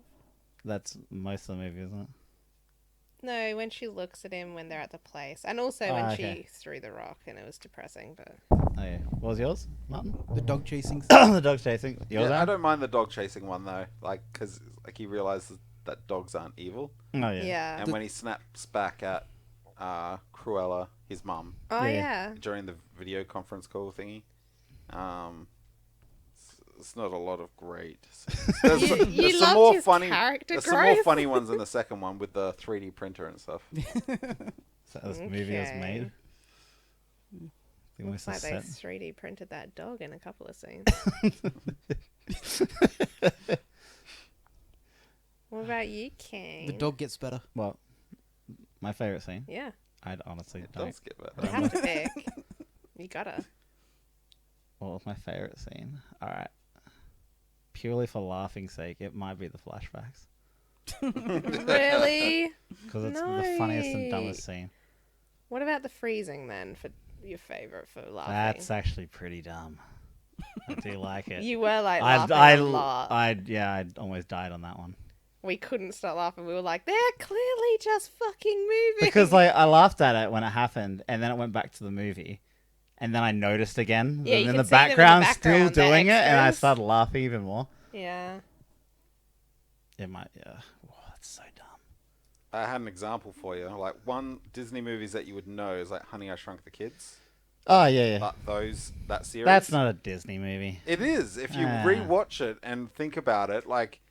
That's most of the movie, isn't it? No, when she looks at him when they're at the place. And also Ah, when okay. she threw the rock and it was depressing, but Oh yeah. What was yours, Martin? The dog chasing. The dog chasing. Yours? Yeah, I Aaron? don't mind the dog chasing one though, like because like he realizes that dogs aren't evil, Oh yeah. yeah. and when he snaps back at Cruella, his mum, Oh Yeah. yeah. during the video conference call thingy, it's not a lot of great. There's, You there's some loved more his funny. character There's some more growth. funny ones in the second one with the 3D printer and stuff. So this movie was Okay. made. They Looks must like have they set- 3D printed that dog in a couple of scenes. What about you, King? The dog gets better. Well, my favorite scene. Yeah. I honestly It don't. does get You better. have to pick. You gotta. What was my favorite scene? All right. Purely for laughing sake, it might be the flashbacks Really? because it's the funniest and dumbest scene. What about the freezing then for your favorite for laughing? That's actually pretty dumb. I do like it. You were like I laughing a lot. I almost died on that one We couldn't stop laughing. We were like, they're clearly just fucking moving. because like I laughed at it when it happened, and then it went back to the movie, and then I noticed again, Yeah, and you in can the see them in the background background, still the doing it, and I extras. started laughing even more. Yeah. It might, yeah. Oh, that's so dumb. I had an example for you. Like one Disney movies that you would know is like Honey, I Shrunk the Kids. Oh yeah, yeah. That series. That's not a Disney movie. It is. If you rewatch it and think about it, like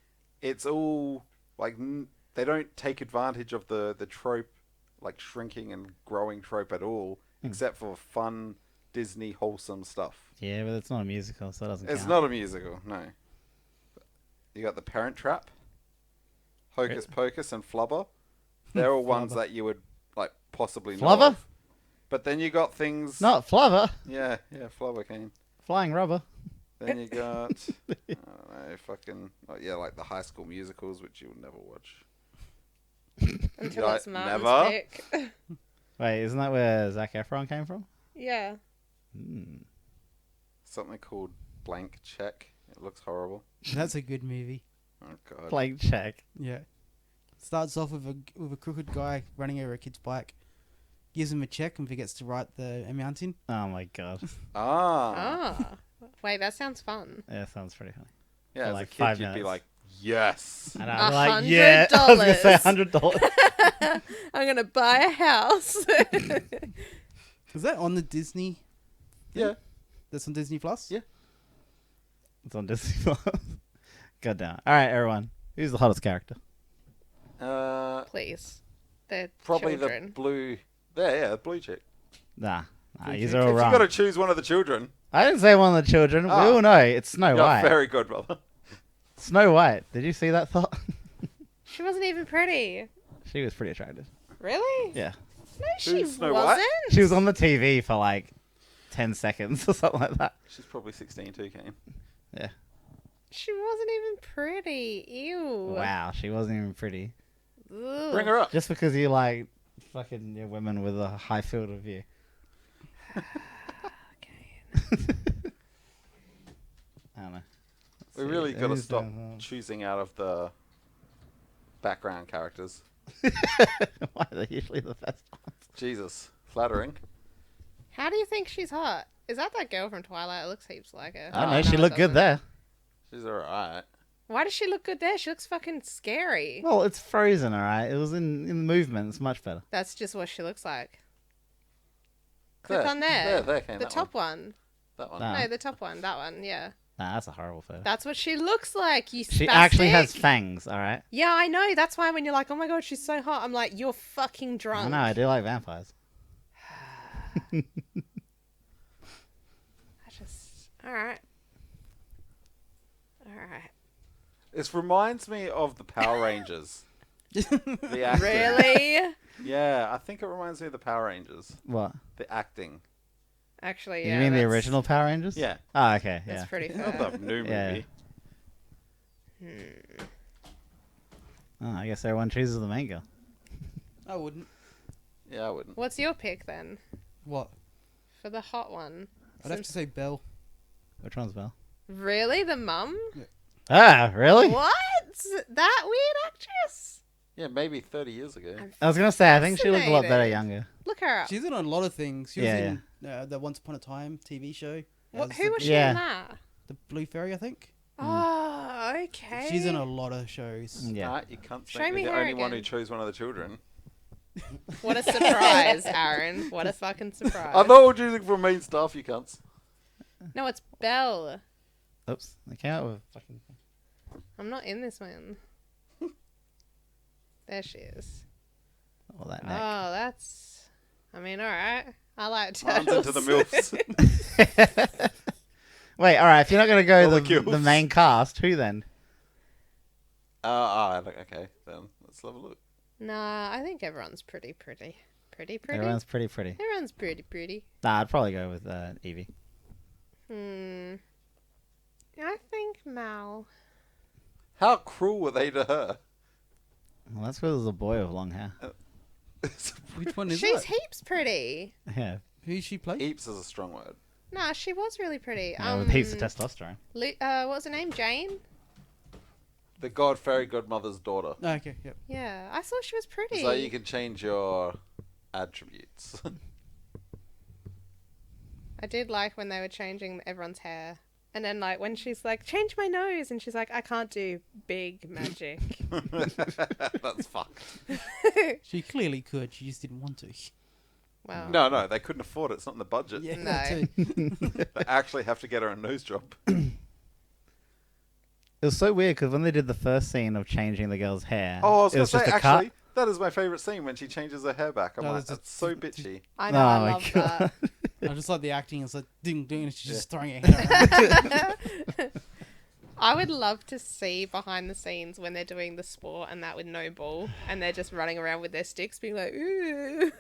it's all like they don't take advantage of the trope, like shrinking and growing trope at all, except for fun Disney wholesome stuff. Yeah, but it's not a musical, so it doesn't It's count. not a musical, no. You got The Parent Trap, Hocus Pocus, and Flubber. They're all ones that you would like possibly know Flubber? of. But then you got things. Not Flubber. Yeah, Flubber came. Flying rubber. Then you got, I don't know, fucking, like the High School Musicals, which you would never watch. Until Like, it's Martin's never? pick. Wait, isn't that where Zac Efron came from? Yeah. Something called Blank Check. It looks horrible. That's a good movie. Oh god. Blank check. Yeah. Starts off with a crooked guy running over a kid's bike. Gives him a check and forgets to write the amount in. Oh my god. Ah. Ah. Wait, that sounds fun. Yeah, sounds pretty funny. Yeah, For as like a kid, 5 you'd be minutes. like, Yes. And I'm like, yeah, I was gonna say $100. I'm gonna buy a house. Is that on the Disney? Yeah. That's on Disney Plus? Yeah. It's on Disney Plus. God damn. All right, everyone. Who's the hottest character? Please. They're Probably children. the blue. Yeah, the blue chick. Nah, Blue you're chick. all If you wrong. got to choose one of the children, I didn't say one of the children. Ah. We all know it's Snow you're White. very good, brother. Snow White. Did you see that thought? She wasn't even pretty. She was pretty attractive. Really? Yeah. No, she Who's Snow White? wasn't. She was on the TV for like 10 seconds or something like that. She's probably 16 too, Kane. Yeah. She wasn't even pretty. Ew. Wow, she wasn't even pretty. Ugh. Bring her up. Just because you like fucking women with a high field of view. Okay. I don't know. We really got to Who's stop the- choosing out of the background characters. Why are they usually the best ones? Jesus. Flattering. How do you think she's hot? Is that girl from Twilight? It looks heaps like her. I don't Oh, know. She it looked good doesn't. there. She's alright. Why does she look good there? She looks fucking scary. Well, it's Frozen, all right. It was in the movement. It's much better. That's just what she looks like. Click on There, there. Kane. The that top one. That one. Ah. No, the top one. That one. Yeah. Nah, that's a horrible photo. That's what she looks like. You. She actually has spastic. fangs, all right. Yeah, I know. That's why when you're like, "Oh my god, she's so hot," I'm like, "You're fucking I drunk." know. I do like vampires. I just. All right. All right. This reminds me of the Power Rangers. The acting. Really? Yeah, I think it reminds me of the Power Rangers. What? The acting. Actually, You yeah. mean the that's- original Power Rangers? Yeah. Oh, okay. That's Yeah. pretty Not fair. the new Yeah. movie. Oh, I guess everyone chooses the main girl. I wouldn't. Yeah, I wouldn't. What's your pick then What? for the hot one? I'd have to say Belle. Which one's Belle? Really, the mum? Ah, really? What? That weird actress? Yeah, maybe 30 years ago. I was gonna say I think she looked a lot better Fascinating. younger. Look her up. She's in a lot of things. She was Yeah, in the Once Upon a Time TV show. What, as who the, was she Yeah. in that? the Blue Fairy, I think. Oh, okay. She's in a lot of shows. Yeah. Nah, you can't Show think me you're the her only one who again. chose one of the children. What a surprise, Aaron. What a fucking surprise. I thought we were choosing from main staff, you cunts. No, it's Belle. Oops. I came out with fucking. I'm not in this one. There she is. All that neck. Oh, that's... I mean, alright. I like Arms turtles. into the MILFs. Wait, all right. If you're not gonna go All the the kills. main cast, who then? Okay, then let's have a look. Nah, I think everyone's pretty. Pretty. Everyone's pretty. Everyone's pretty. Nah, I'd probably go with Evie. I think Mal. How cruel were they to her? Well, that's because there's a boy with long hair. Which one is She's that? heaps pretty. Yeah, Who's she play? Heaps is a strong word. Nah, she was really pretty. with heaps of testosterone. What was her name? Jane? The god fairy godmother's daughter. Oh, okay, yep. Yeah, I thought she was pretty. So you can change your attributes. I did like when they were changing everyone's hair. And then, like, when she's like, change my nose, and she's like, I can't do big magic. That's fucked. She clearly could. She just didn't want to. Wow. No, they couldn't afford it. It's not in the budget. Yeah, No. that too. They actually have to get her a nose job. It was so weird because when they did the first scene of changing the girl's hair, Oh, I was it going was to say, just a actually, cut. that is my favourite scene when she changes her hair back. I'm No, like, that's that's so bitchy. I know, Oh I my love God. that. I just like the acting. It's like ding ding, and she's just throwing her head around. I would love to see behind the scenes when they're doing the sport and that with no ball, and they're just running around with their sticks, being like, ooh,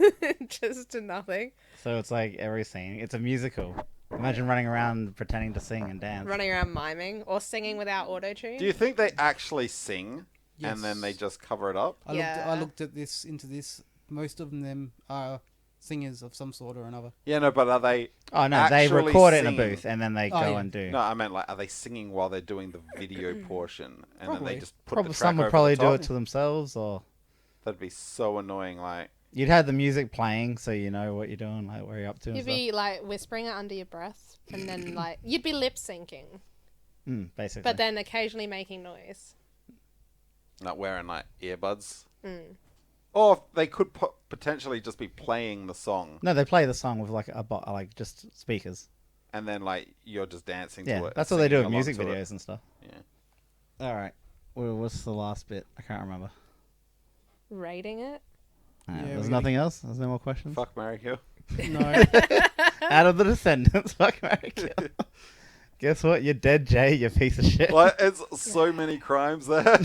just to nothing. So it's like every scene. It's a musical. Imagine running around pretending to sing and dance. Running around miming or singing without auto tune. Do you think they actually sing Yes. and then they just cover it up? I Yeah. looked at this into this. Most of them are singers of some sort or another. Yeah, no, but are they... Oh no, they actually record it in a singing? booth and then they Oh, go yeah. and do. No, I meant like, are they singing while they're doing the video portion? And then Probably. they just put Probably the track some would over probably the do top? it to themselves, or That'd be so annoying, like... you'd have the music playing so you know what you're doing, like where you're up to. And You'd be like whispering it under your breath, and then like you'd be lip syncing, stuff. Basically. but then occasionally making noise. Not wearing like earbuds. Mm. Or they could potentially just be playing the song, No, they play the song with like like just speakers. and then like you're just dancing Yeah, to it. that's what they do singing with music along to it. videos and stuff. Yeah. All right. Well, what's the last bit? I can't remember. Rating it. Yeah, There's we nothing else? There's no more questions? Fuck, marry, kill. No. Out of the Descendants, fuck, marry, kill. Guess what? You're dead, Jay, you piece of shit. Like, it's so many crimes there.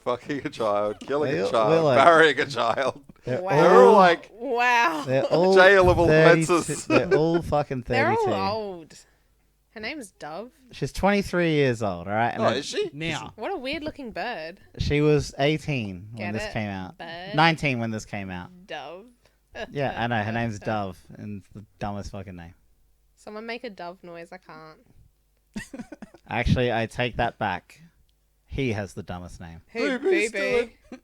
Fucking a child, killing We're a child, like- marrying a child. They're Wow. They're all like Wow. They're all jailable 32 offences. They're all fucking 32. They're all old. Her name's Dove. She's 23 years old, all right? And Oh, then is she? Now. What a weird looking bird. she was 18 when Get this it? came out. Bird. 19 when this came out. Dove. Yeah, I know. Her name's Dove, and it's the dumbest fucking name. Someone make a dove noise. I can't. Actually, I take that back. He has the dumbest name. Who? Boo Boo's Boo Boo.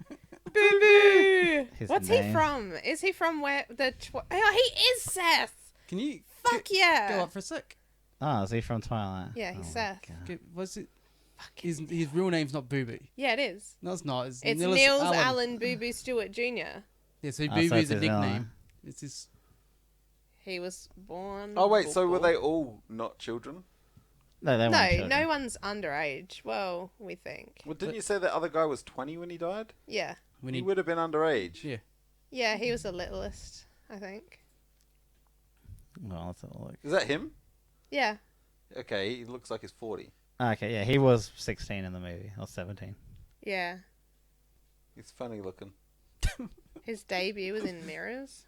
Boo Boo. His What's name. he from? Is he from where the? Oh, he is Seth. Can you Fuck yeah. go up for a sec? Oh, is he from Twilight? Yeah, he's Oh my Seth. God. Okay, what's it? Fucking His real name's not Boo Boo. Yeah, it is. No, it's not. It's Nils Niels Allen. Allen Boo Boo Stewart Jr. Yeah, so Oh, Boo so Boo's it's a his nickname. name. It's his. He was born. Oh wait, so were before- they all not children? No, they weren't No, children. no one's underage. Well, we think. Well, didn't you say the other guy was 20 when he died? Yeah. When He he, would have been underage. yeah. Yeah, he was the littlest, I think. Well, let's have a look. Is that him? Yeah. Okay, he looks like he's 40. Okay, yeah, he was 16 in the movie, or 17. Yeah. He's funny looking. His debut was in Mirrors.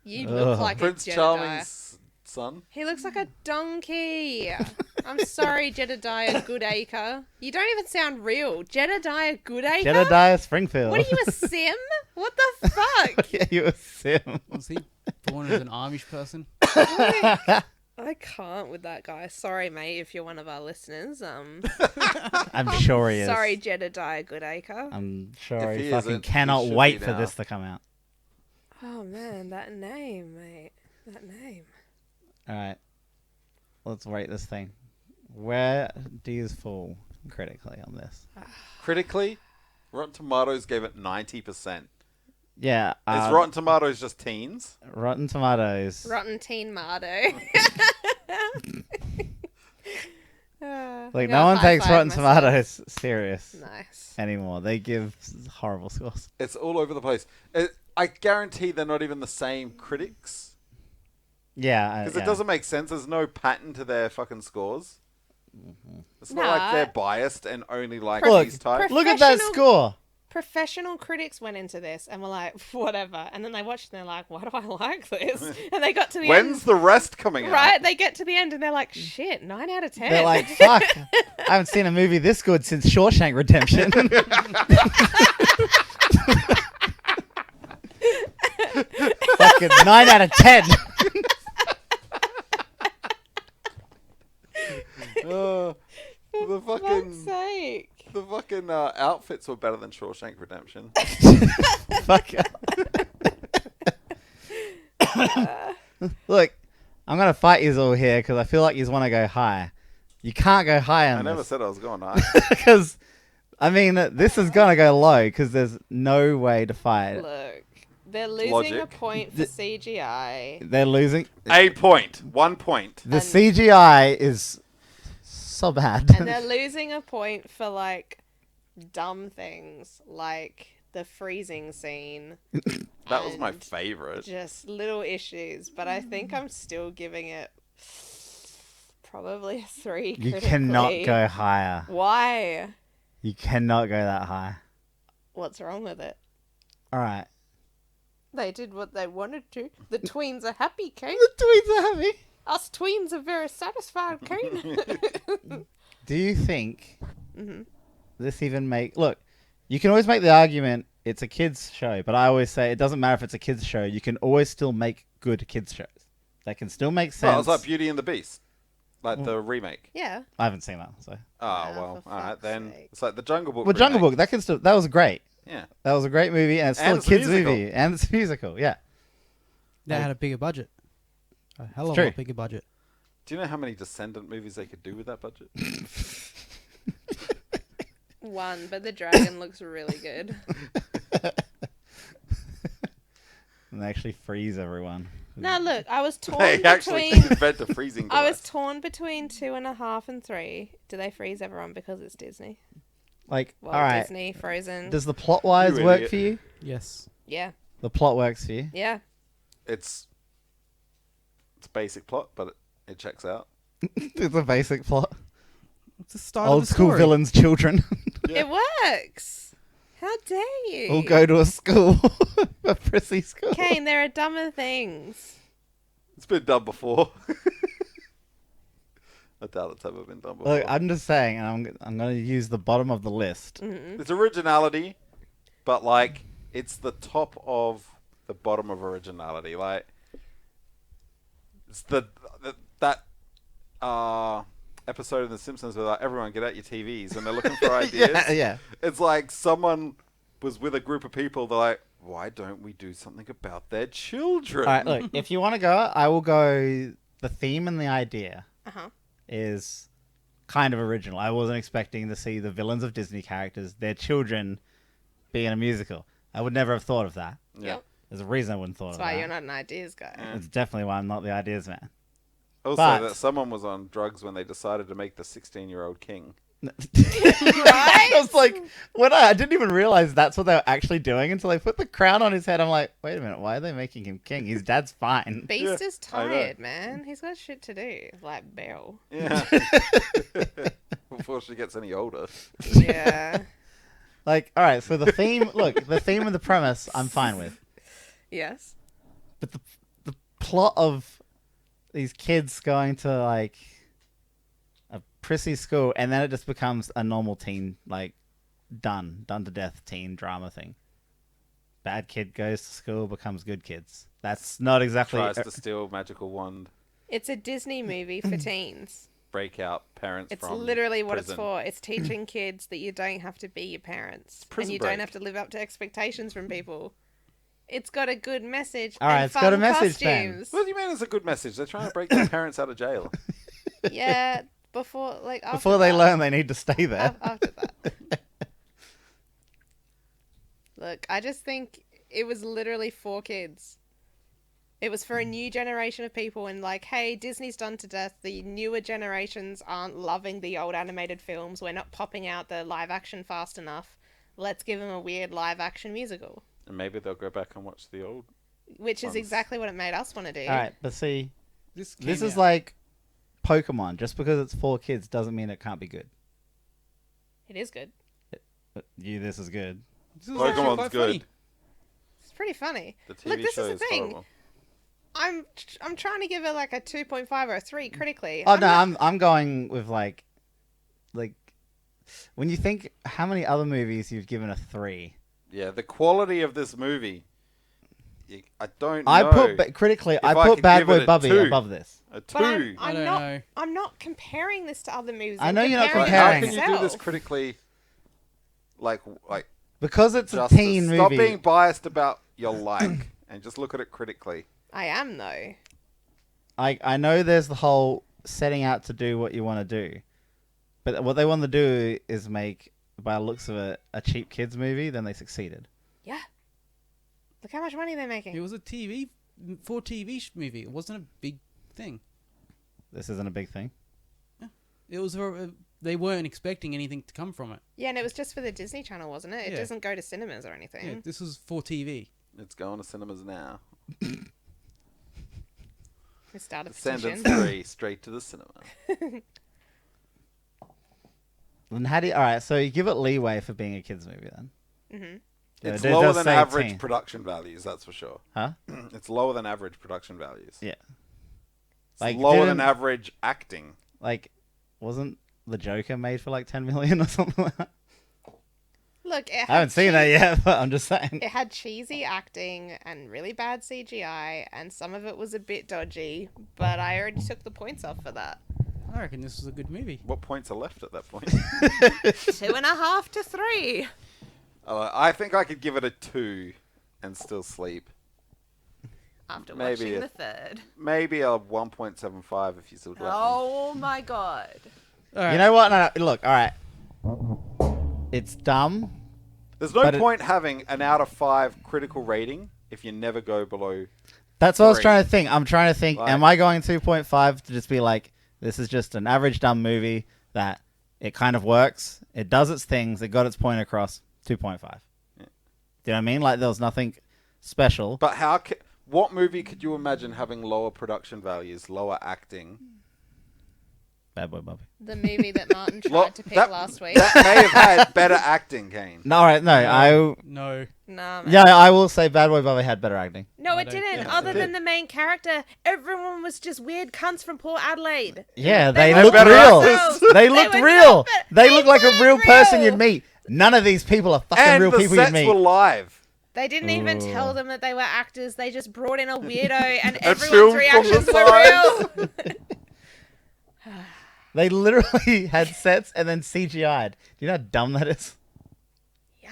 You Ugh. look like Prince a Jedediah. Charming's son. He looks like a donkey. I'm sorry, Jedediah Goodacre. You don't even sound real. Jedediah Goodacre? Jedediah Springfield. What are you, a sim? What the fuck? Yeah, you a sim. Was he born as an Amish person? I can't with that guy. Sorry, mate, if you're one of our listeners. I'm sure he is. Sorry, Jedediah Goodacre. I'm sure If he he fucking isn't, he cannot should wait be for now. this to come out. Oh, man, that name, mate. That name. All right, let's rate this thing. Where do you fall critically on this? Critically, Rotten Tomatoes gave it 90%. Yeah, Is Rotten Tomatoes just teens? Rotten Tomatoes. Rotten Teen Mardo. Like, no one takes Rotten Tomatoes serious Nice. anymore. They give horrible scores. It's all over the place. I guarantee they're not even the same critics. Yeah, Because it doesn't make sense. There's no pattern to their fucking scores. It's not like Nah. they're biased and only like Look, these types. Look at that Professional- score. Professional critics went into this and were like, whatever. And then they watched and they're like, why do I like this? And they got to the When's end. the rest coming out? Right? They get to the end and they're like, shit, 9 out of 10. They're like, fuck. I haven't seen a movie this good since Shawshank Redemption. Fucking 9 out of 10. The fuck's fucking sake. outfits were better than Shawshank Redemption. Fuck. Look, I'm going to fight you all here because I feel like you want to go high. You can't go high on I never this. said I was going high. Because, I mean, this is going to go low because there's no way to fight. Look, they're losing a Logic. point for CGI. They're losing. A point. 1 point. The And- CGI is so bad. And they're losing a point for, like, dumb things. Like the freezing scene. That was my and favorite. Just little issues. But I think I'm still giving it probably a 3 You critically. cannot go higher. Why? You cannot go that high. What's wrong with it? All right. They did what they wanted to. The tweens are happy, Kane. The tweets are happy. Us tweens are very satisfied, Kane. Do you think Mm-hmm. this even Look, you can always make the argument it's a kids show, but I always say it doesn't matter if it's a kids show. You can always still make good kids shows. They can still make sense. Well, it's like Beauty and the Beast. Like the remake. Yeah. I haven't seen that, so. Oh, Oh, well. for Alright, fuck's then. sake. It's like the Jungle Book Well, Jungle remake. Book, that was great. Yeah. That was a great movie, and it's still And a it's a kids musical. movie, and it's a musical. Yeah. They had a bigger budget. A hell of True. a lot bigger budget. Do you know how many Descendant movies they could do with that budget? One, but the dragon looks really good. And they actually freeze everyone. Now look, I was torn They actually between. invent a freezing device. I was torn between 2.5 and 3. Do they freeze everyone because it's Disney? Like, Well, all right. Disney, Frozen. Does the plot wise You work idiot. for you? Yes. Yeah, The plot works for you. yeah. It's basic plot, but it checks out. It's a basic plot. It's the start Old of the school story. villains' children Yeah. It works. How dare you? all go to a school, a prissy school. Kane, there are dumber things. It's been done before. I doubt it's ever been done before. Look, I'm just saying, and I'm going to use the bottom of the list. It's originality, but like it's the top of the bottom of originality. Like it's that episode of The Simpsons where like everyone get out your TVs and they're looking for ideas. Yeah. It's like someone was with a group of people. They're like, why don't we do something about their children? All right, look, if you want to go, I will go. The theme and the idea Uh-huh. is kind of original. I wasn't expecting to see the villains of Disney characters, their children, be in a musical. I would never have thought of that. Yeah. Yep. There's a reason I wouldn't thought That's of why that. you're not an ideas guy. It's definitely why I'm not the ideas man. Also, But- that someone was on drugs when they decided to make the 16-year-old king. I was like, I didn't even realize that's what they were actually doing until they put the crown on his head. I'm like, wait a minute, why are they making him king? His dad's fine. Beast is I know. tired, man. He's got shit to do. Like Belle. Yeah. Before she gets any older. Yeah. Like, all right, so the theme, look, the theme and the premise, I'm fine with. Yes. But the plot of these kids going to like a prissy school and then it just becomes a normal teen, like done to death teen drama thing. Bad kid goes to school, becomes good kids. That's not exactly. Tries to steal magical wand, It's a Disney movie for teens. break out parents It's from literally what prison. it's for. It's teaching kids that you don't have to be your parents. And Prison you Break. don't have to live up to expectations from people. It's got a good message. All right, and it's fun got a message then. costumes. What do you mean it's a good message? They're trying to break their parents out of jail. Yeah, before before they that. learn they need to stay there. After that. Look, I just think it was literally for kids. It was for a new generation of people, and like, hey, Disney's done to death. The newer generations aren't loving the old animated films. We're not popping out the live action fast enough. Let's give them a weird live action musical. And maybe they'll go back and watch the old. Which is Ones. exactly what it made us want to do. All right, but see, This this came is out- like Pokemon. Just because it's for kids doesn't mean it can't be good. It is good. This is good. This was actually Pokemon's quite good. funny. It's pretty funny. The TV Look, this show is the thing. horrible. I'm trying to give it like a 2.5 or a 3 critically. Oh I'm no, not- I'm going with like when you think how many other movies you've given a 3. Yeah, the quality of this movie. I don't know. I put critically, I I put could Bad give Boy it a Bubby 2. above this. a 2. But I I'm don't not. know. I'm not comparing this to other movies. I I'm know you're not How comparing. can you do this myself. critically? Like Because it's a justice. teen Stop movie. being biased about your like and just look at it critically. I am though. I know there's the whole setting out to do what you want to do, but what they want to do is make, by the looks of it, a cheap kids movie. Then they succeeded. Yeah. Look how much money they're making. It was a TV movie. It wasn't a big thing. This isn't a big thing. It was they weren't expecting anything to come from it. Yeah, and it was just for the Disney Channel, wasn't it? It Yeah. doesn't go to cinemas or Yeah, anything. this was for TV. It's going to cinemas now. We started Descendants petition. 3 straight to the cinema. Then how do you? All right, so you give it leeway for being a kids movie then. Mhm. It's it lower does than say average teen. production values, that's for sure. Huh? It's lower than average production values. Yeah. It's Like, lower didn't- than average acting. Like, wasn't the Joker made for like 10 million or something like that? Look, it I haven't had seen that yet, but I'm just saying. It had cheesy acting and really bad CGI, and some of it was a bit dodgy. But I already took the points off for that. I reckon this was a good movie. What points are left at that point? 2.5 to 3. I think I could give it a 2 and still sleep. After Maybe watching a- the third. Maybe a 1.75 if you still let me. Oh my god. All right. You know what? No, look, all right. It's dumb. There's no But point having an out of 5 critical rating if you never go below. That's what I was 3. trying to think. I'm trying to think, Like- am I going 2.5 to just be like, this is just an average dumb movie that it kind of works, it does its things, it got its point across, 2.5. Yeah. Do you know what I mean? Like, there was nothing special. But what movie could you imagine having lower production values, lower acting? Bad Boy Bobby. The movie that Martin tried to pick last week. That may have had better acting, Kane. No, all right, no, No. Nah, man. yeah, I will say Bad Boy Bobby had better acting. No, I it don't didn't. think Other it than did. the main character, everyone was just weird cunts from Port Adelaide. Yeah, They they were looked better real. actors. They looked were real. not better. They They looked like a real weren't person real. you'd meet. None of these people are fucking And real the people you'd sets meet. were live. They didn't even Ooh. tell them that they were actors. They just brought in a weirdo, and filmed everyone's from reactions the were real. They literally had sets and then CGI'd. Do you know how dumb that is? Yeah,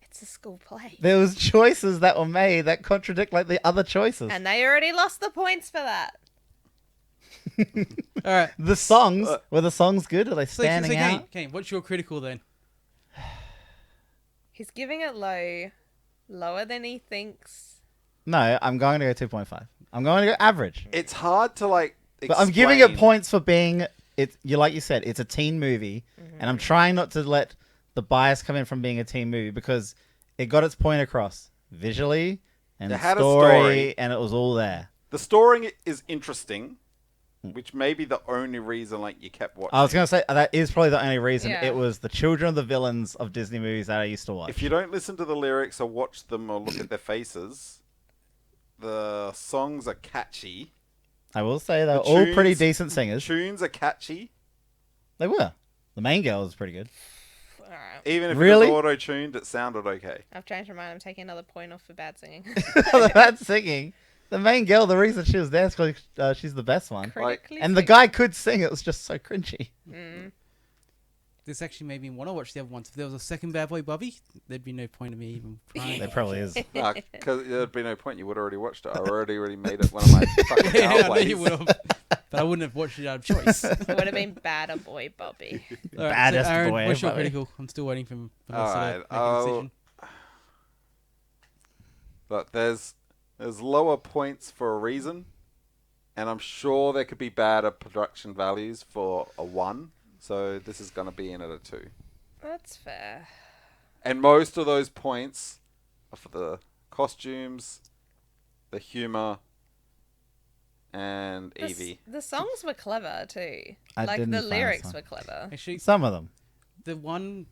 it's a school play, There was choices that were made that contradict like the other choices. and they already lost the points for that. All right. The songs, were the songs good? Are they So, standing Kane, out? Kane, what's your critical then? He's giving it lower than he thinks. No, I'm going to go 2.5. I'm going to go average. It's hard to like. But I'm giving it explain. points for being like you said, it's a teen movie, and I'm trying not to let the bias come in from being a teen movie because it got its point across visually and It the had a story, story. and it was all there. The story is interesting, which may be the only reason like you kept watching. I was going to say that is probably the only reason. Yeah. It was the children of the villains of Disney movies that I used to watch. If you don't listen to the lyrics or watch them or look at their faces, the songs are catchy. I will say they're The all pretty tunes- decent singers. Tunes are catchy, They were. The main girl was pretty good. All right, even if Really? it was auto-tuned. It sounded okay. I've changed my mind. I'm taking another point off for bad singing. That singing. The main girl, the reason she was there is because she's the best one. Critically And the sing- guy could sing. It was just so cringy. This actually made me want to watch the other ones. If there was a second Bad Boy Bobby, there'd be no point in me even trying. There probably is. Because there'd be no point. You would have already watched it. I already made it one of my fucking Yeah, I know you outlays. would have, but I wouldn't have watched it out of choice. It would have been Badder Boy Bobby. All right, Baddest Aaron, boy, what's your Bobby. critical? I'm still waiting for Melissa Alright, to make a decision. Look, there's lower points for a reason, and I'm sure there could be better production values for a 1. So this is going to be in at a 2. That's fair. And most of those points are for the costumes, the humor, and Evie. The songs were clever too. I Like didn't the find the lyrics song. were clever. Actually, Some of them. the one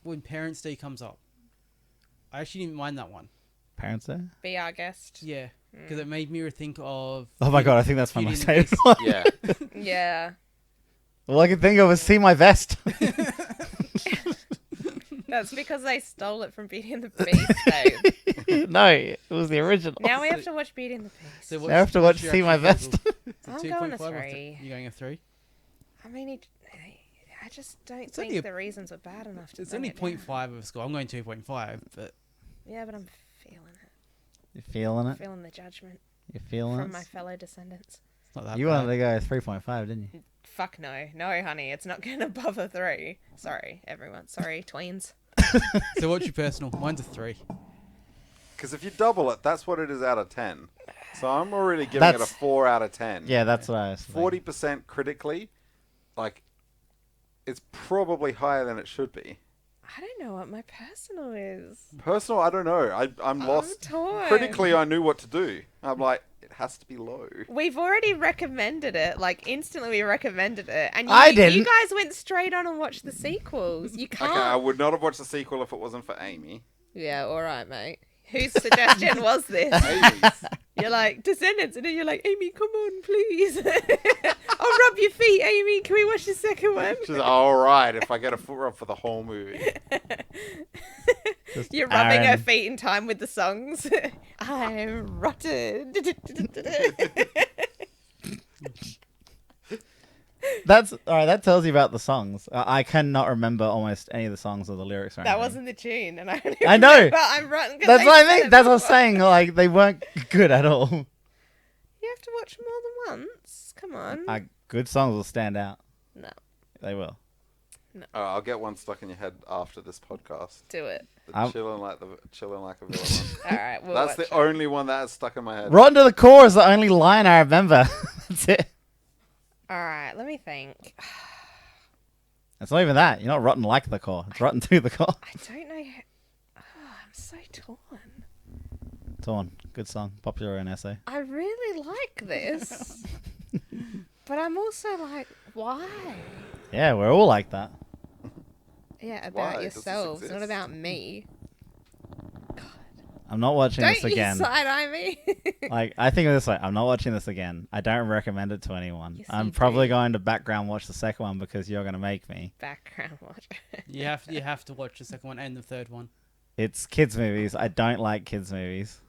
when Parents' Day comes up, I actually didn't mind that one. Parents Day? Be our guest. Yeah, because it made me think of. Oh my god, I think that's my Beauty most and the hated one. Yeah. Yeah. All I can think of is See My Vest. That's because they stole it from Beauty and the Beast, though. No, it was the original. Now we have to watch Beauty and the Beast. So I have to watch what's your See My actual Vest. critical? I'm Two going point a five or 3. You going a 3? I mean, I just don't It's think only a- the reasons were bad enough to It's bring only it down. 0.5 of a score. I'm going 2.5, but Yeah, but I'm feeling it. You feeling it? Feeling the judgment You feeling from it? my fellow descendants. it's not that You bad. wanted to go 3.5, didn't you? Fuck no. No, honey. It's not going above a 3. Sorry, everyone. Sorry, tweens. So what's your personal? Mine's a 3. Because if you double it, that's what it is out of 10. So I'm already giving it a That's- 4 out of 10. Yeah, that's what I was thinking. 40% critically, like, it's probably higher than it should be. I don't know what my personal is. Personal, I don't know. I'm lost. torn. Critically, I knew what to do. I'm like, it has to be low. We've already recommended it. Like, instantly we recommended it. And I you didn't. guys went straight on and watched the sequels. You can't. Okay, I would not have watched the sequel if it wasn't for Amy. Yeah, alright, mate. Whose suggestion was this? Amy's. You're like, Descendants, and then you're like, Amy, come on, please. I'll rub your feet, Amy. Can we watch the second one? She's all right if I get a foot rub for the whole movie. Just You're rubbing her Aaron. feet in time with the songs. I'm rotten. That's all right. That tells you about the songs. I cannot remember almost any of the songs or the lyrics. Or That anything. wasn't the tune, and I I know. remember I'm rotten. 'cause That's they what I said mean. it That's what I was before. saying. Like they weren't good at all. You have to watch more than once. Come on. Good songs will stand out. No. They will. Oh, I'll get one stuck in your head after this podcast. Do it. The chilling like a villain one. All right, we'll That's watch the it. only one that is stuck in my head. Rotten to the core is the only line I remember. That's it. All right, let me think. It's not even that. You're not rotten like the core. It's rotten to the core. I don't know. Oh, I'm so torn. Torn. Good song. Popular in essay. I really like this, but I'm also like, why? Yeah, we're all like that. Yeah, Why about does this yourselves, not exist? about me. I'm not watching Don't this you again. side-eye me. Like, I think of this way. I'm not watching this again. I don't recommend it to anyone. Yes, I'm you probably do. going to background watch the second one because you're going to make me. Background watch. You have to watch the second one and the third one. It's kids' movies. I don't like kids' movies.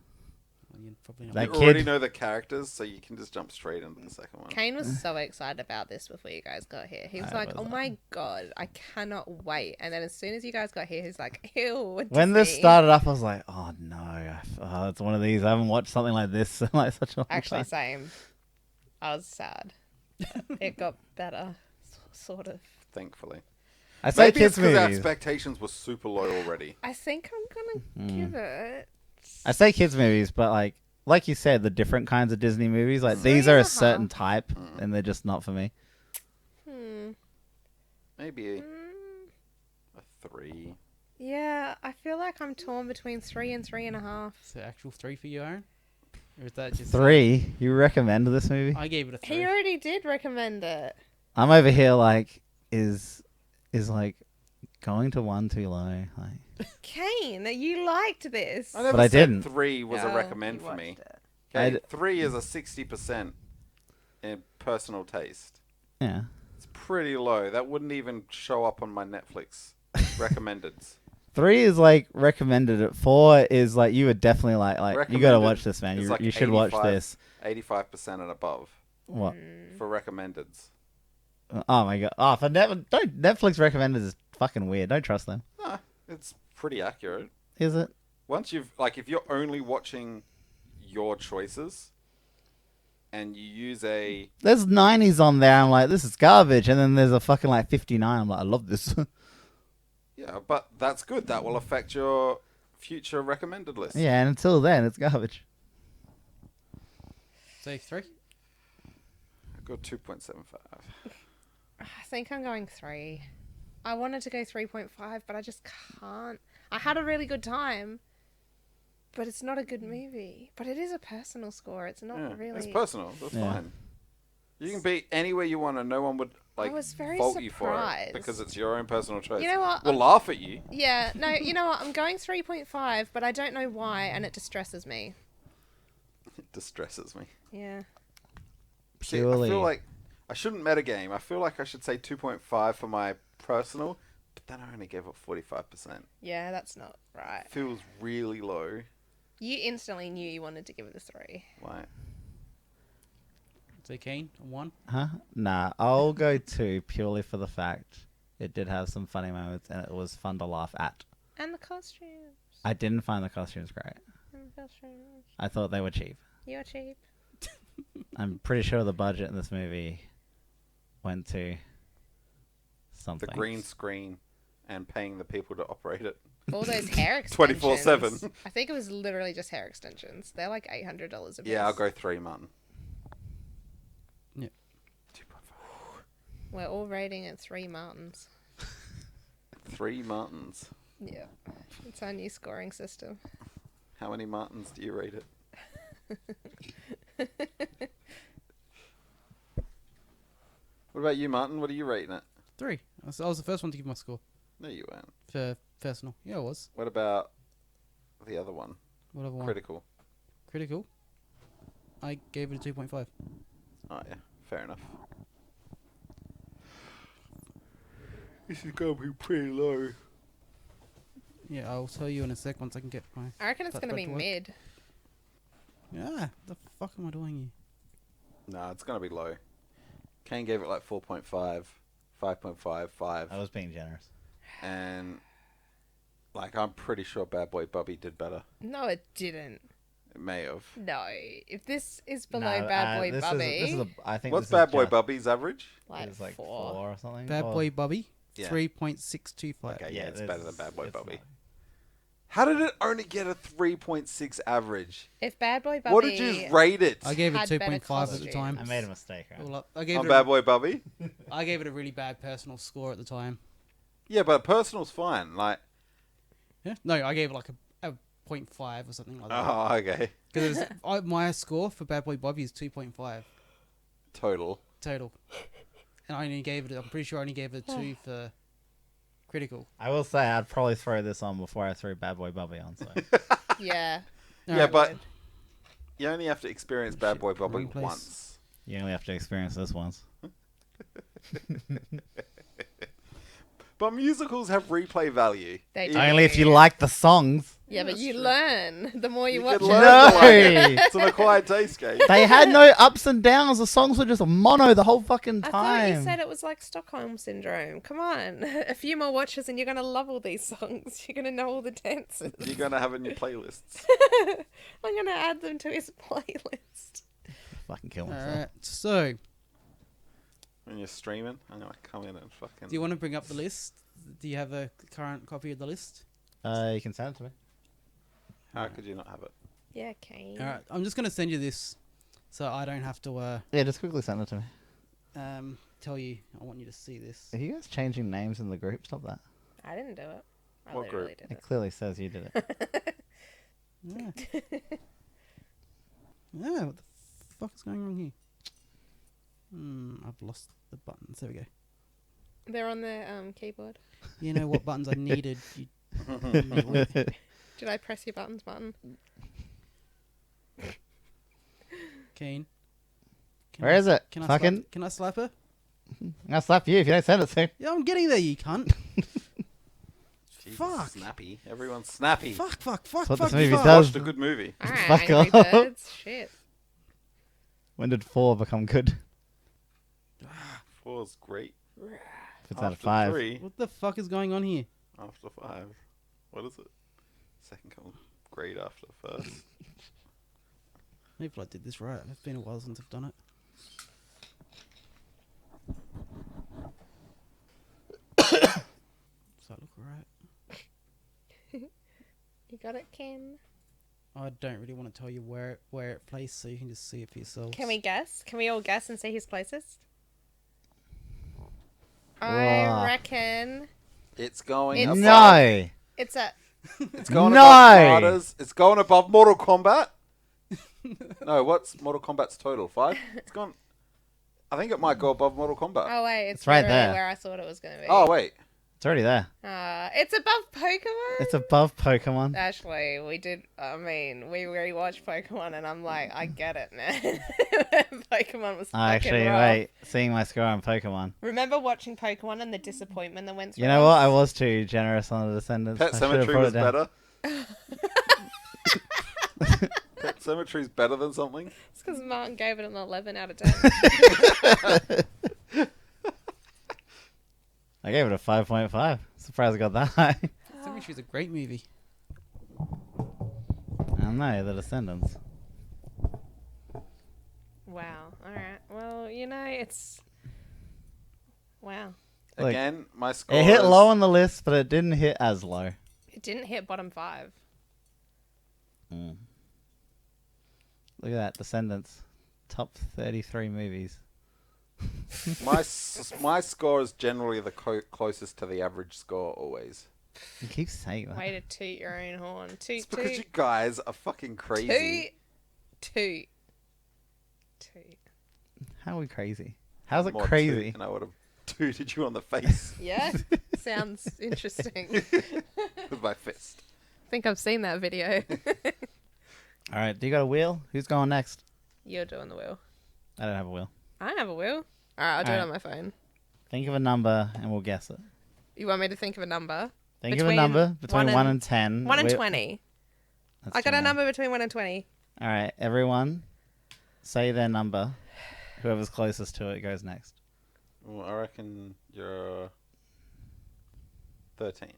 Well, you're probably not. That You kid- already know the characters, so you can just jump straight into the second one. Kane was so excited about this before you guys got here. He was I like, was "Oh not. my god, I cannot wait!" And then as soon as you guys got here, he's like, "Ew." When this Disney." started up, I was like, oh no. It's one of these. I haven't watched something like this in like such a long Actually, time. same. I was sad. It got better, sort of. Thankfully. I say Maybe it's kids' because our movies. expectations were super low already. I think I'm gonna give it. I say kids' movies, but like you said, the different kinds of Disney movies, like Three these are and a a certain half. type, and they're just not for me. Maybe Mm, a 3. yeah, I feel like I'm torn between 3 and 3.5. Is it actual 3 for you, Aaron? Or is that just 3. You recommend this movie? I gave it a 3. He already did recommend it. I'm over here like, is like going to 1 too low? Like, Kane, you liked this. I never But I said didn't. 3 was a Oh, recommend you for me. watched it. Okay, I'd- 3 is a 60% in personal taste. yeah. It's pretty low. That wouldn't even show up on my Netflix recommendeds. 3 is like recommended. It 4 is like you would definitely like you gotta Recommended watch this, man. is You like you should watch 85. this. 85% and above What? for recommendeds. Oh my god. Oh, for don't Netflix recommended is fucking weird. Don't trust them. It's pretty accurate. Is it? Once you've if you're only watching your choices and you use a There's 90s on there. I'm like, this is garbage, and then there's a fucking like 59. I'm like, I love this. yeah, but that's good. That will affect your future recommended list. Yeah, and until then, it's garbage. Say 3. I got 2.75. I think I'm going 3. I wanted to go 3.5, but I just can't. I had a really good time, but it's not a good movie. But it is a personal score. It's not Yeah, really. it's personal. That's Yeah. fine. You can be anywhere you want, and no one would was very fault you for it surprised. because it's your own personal choice. You know what? We'll laugh at you. Yeah, no, you know what? I'm going 3.5, but I don't know why, and it distresses me. It distresses me. Yeah. See, I Purely. feel like I shouldn't metagame. I feel like I should say 2.5 for my personal, but then I only gave it 45%. Yeah, that's not right. Feels really low. You instantly knew you wanted to give it a 3. Like, Say Kane, a 1. Huh? Nah, I'll go 2 purely for the fact it did have some funny moments and it was fun to laugh at. And the costumes. I didn't find the costumes great. And the costumes. I thought they were cheap. You're cheap. I'm pretty sure the budget in this movie went to something. the green screen and paying the people to operate it. All those hair extensions. 24/7. I think it was literally just hair extensions. They're like $800 a piece. Yeah, I'll go 3, Martin. Yeah. 2.5. We're all rating it 3 Martins. 3 Martins. Yeah. It's our new scoring system. How many Martins do you rate it? What about you, Martin? What are you rating it? 3. I was the first one to give my score No, you weren't. for personal. Yeah, I was. What about the other one? Whatever one. Critical. Critical. I gave it a 2.5. Oh, yeah. Fair enough. This is going to be pretty low. Yeah, I'll tell you in a sec once I can get my. I reckon it's That's going to be better work. mid. Yeah, the fuck am I doing No, it's going to be low. Kane gave it like 4.5, 5.5, 5. I was being generous. And, like, I'm pretty sure Bad Boy Bubby did better. No, it didn't. It may have. No. If this is below No, Bad Boy this Bubby, Is I think What's this is Bad Boy just- Bubby's average? like It's like 4. 4 or something. Bad Or- Boy Bubby Yeah. 3.625. Okay, yeah, it's there's- better than Bad Boy it's Bobby. not. How did it only get a 3.6 average? If Bad Boy Bubby What did you rate it I gave it had better 2.5 at the time. I made a mistake, right? All up. I gave on it Bad Boy Bubby? I gave it a really bad personal score at the time. Yeah, but personal's fine. Like, Yeah? No, I gave it like a 0.5 or something like that. oh, okay. Because my score for Bad Boy Bobby is 2.5 Total. total. And I only gave it, I'm pretty sure I only gave it a 2 for critical. I will say I'd probably throw this on before I threw Bad Boy Bobby on. So Yeah. Yeah, Alright, but you only have to experience Bad Shit, Boy Bobby replace. once. you only have to experience this once. But musicals have replay value. They Even- do. Only if you like the songs. Yeah, but that's you true. learn the more you You watch can it. learn No! to like it. It's an acquired taste game. They had no ups and downs. The songs were just mono the whole fucking I time. thought you said it was like Stockholm Syndrome. Come on. A few more watches and you're going to love all these songs. You're going to know all the dances. You're going to have in your playlists. I'm going to add them to his playlist. Fucking kill myself. Alright, so When you're streaming, I'm going to come in and fucking... do you want to bring up the list? Do you have a current copy of the list? You can send it to me. How could you not have it? Yeah, okay. Alright, I'm just going to send you this so I don't have to Yeah, just quickly send it to me. tell you. I want you to see this. Are you guys changing names in the group? Stop that. I didn't do it. I What literally group? did It it. clearly says you did it. Yeah. Yeah, what the fuck is going on here? I've lost the buttons. There we go. They're on the keyboard. You know what buttons I needed. You Did I press your buttons button? Keen. Where is it? Can I Fucking. slap, can I slap her? I'll slap you if you don't send it to me. Yeah, I'm getting there, you cunt. Jesus, Fuck. Snappy. Everyone's snappy. fuck. That's what fuck, this movie fuck. does. Watched a good movie. Alright, Fuck Angry off. Birds. Shit. When did 4 become good? 4's great. If it's out of After 5. 3, What the fuck is going on here? after 5. What is it? Second comes great after first. Maybe I did this right. It's been a while since I've done it. Does that look right? You got it, Ken? I don't really want to tell you where it placed, so you can just see it for yourselves. Can we guess? Can we all guess and see his closest? Wow. I reckon It's going It's- above. No! it's at It's going No! above Fighters. It's going above Mortal Kombat. No, what's Mortal Kombat's total? 5? It's gone. I think it might go above Mortal Kombat. Oh wait, it's It's right literally there. where I thought it was gonna be. Oh, wait. It's already there. It's above Pokemon. It's above Pokemon. Actually, we did. I mean, we rewatched Pokemon, and I'm like, I get it now. Pokemon was fucking Actually, rough. wait. Seeing my score on Pokemon. Remember watching Pokemon and the disappointment that went through You know what? us? I was too generous on the Descendants. Pet I should have Cemetery brought was it down. better. Pet Cemetery's better than something. It's because Martin gave it an 11 out of 10. I gave it a 5.5. Surprised I got that high. Symmetry's a great movie. I don't know, the Descendants. Wow. All right. Well, you know, it's wow. Look, Again, my score It hit is- low on the list, but it didn't hit as low. It didn't hit bottom 5. Mm. Look at that, Descendants. Top 33 movies. My score is generally the closest to the average score always. You keep saying that. Way to toot your own horn. Toot, It's because you toot, guys are fucking crazy. toot, toot. How are we crazy? How's it More crazy? toot, and I would have tooted you on the face Yeah? Sounds interesting. with my fist. I think I've seen that video. Alright, do you got a wheel? Who's going next? You're doing the wheel. I don't have a wheel. I don't have a wheel. Alright, I'll do it Alright. on my phone. Think of a number and we'll guess it. You want me to think of a number? Think of a Between number between 1 1 and- and 10. 1 and We're- 20. That's I got too a many. number between 1 and 20. Alright, everyone say their number. Whoever's closest to it goes next. Well, I reckon you're 13.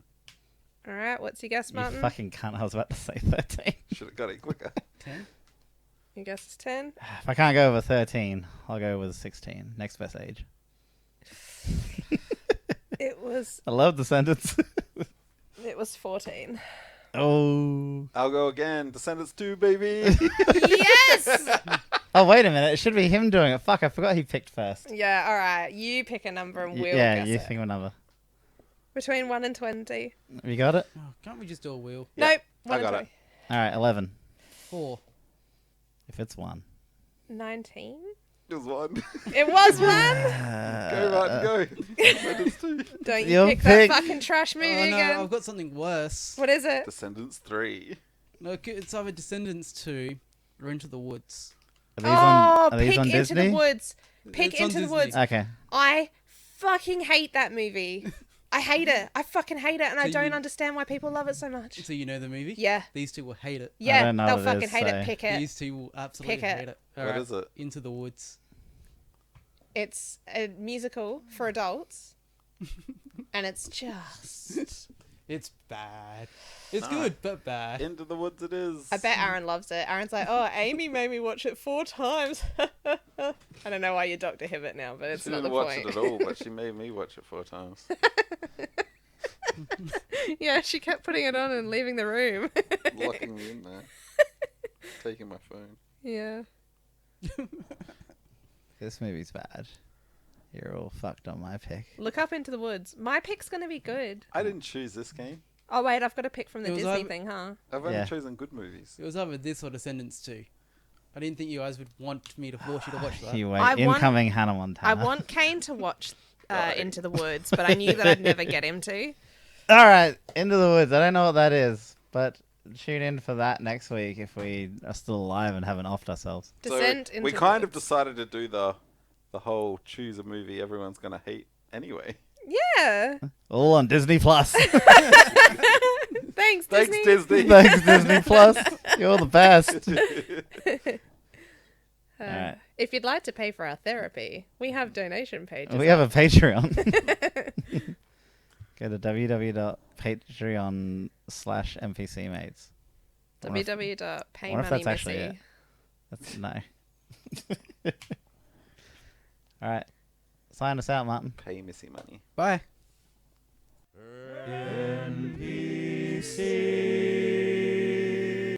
Alright, what's your guess, You Martin? fucking cunt, I was about to say 13. Should have got it quicker. 10? Your guess is 10. If I can't go over 13, I'll go with 16. Next best age. It was I love Descendants. 14. Oh. I'll go again. Descendants 2, baby. Yes. Oh, wait a minute. It should be him doing it. Fuck, I forgot he picked first. Yeah. All right. You pick a number and we'll Yeah, guess you it. think of a number. Between 1 and 20. You got it? Oh, can't we just do a wheel? Yeah, Nope. I 1 got and it. All right, 11. 4. If it's 1. 19. Just one. It was 1. Go, Martin, go. Descendants 2. Don't you Your pick pick. that fucking trash movie Oh no, again. I've got something worse. What is it? Descendants 3. No, it's either Descendants 2 or Into the Woods. Are these on, are Pick these on Into Disney? the Woods. Pick It's on Into the Disney. Woods. Okay. I fucking hate that movie. I hate it. I fucking hate it, and I So don't you- understand why people love it so much. So you know the movie? Yeah. These two will hate it. Yeah, don't know they'll what it fucking is, hate so- it. Pick it. These two will absolutely Pick it. hate it. What Alright, is it? Into the Woods. It's a musical for adults, and it's just. It's bad. It's No. good, but bad. Into the Woods it is. I bet Aaron loves it. Aaron's like, oh, Amy made me watch it 4 times. I don't know why you're Dr. Hibbert now, but it's She not the didn't watch point. it at all, but she made me watch it 4 times. Yeah, she kept putting it on and leaving the room. Locking me in there. Taking my phone. Yeah. This movie's bad. You're all fucked on my pick. Look up Into the Woods. My pick's going to be good. I didn't choose this game. Oh, wait, I've got to pick from the It was Disney either- thing, huh? I've only Yeah. chosen good movies. It was either this or Descendants 2. I didn't think you guys would want me to force you to watch that. You wait. I want- Incoming Hannah Montana. I want Kane to watch Right. Into the Woods, but I knew that I'd never get him to. All right, Into the Woods. I don't know what that is, but tune in for that next week if we are still alive and haven't offed ourselves. Descent So into we the kind of Woods. decided to do the whole choose a movie everyone's going to hate anyway. Yeah. All on Disney Plus. Thanks, Thanks, Disney. Disney. Thanks, Disney Plus. You're the best. Alright. If you'd like to pay for our therapy, we have donation pages. We have a Patreon. Go to www.patreon.com/NPCmates. I wonder if that's actually it. www.paymoneyMissy. That's no. All right. Sign us out, Martin. Pay Missy money. Bye. Yeah.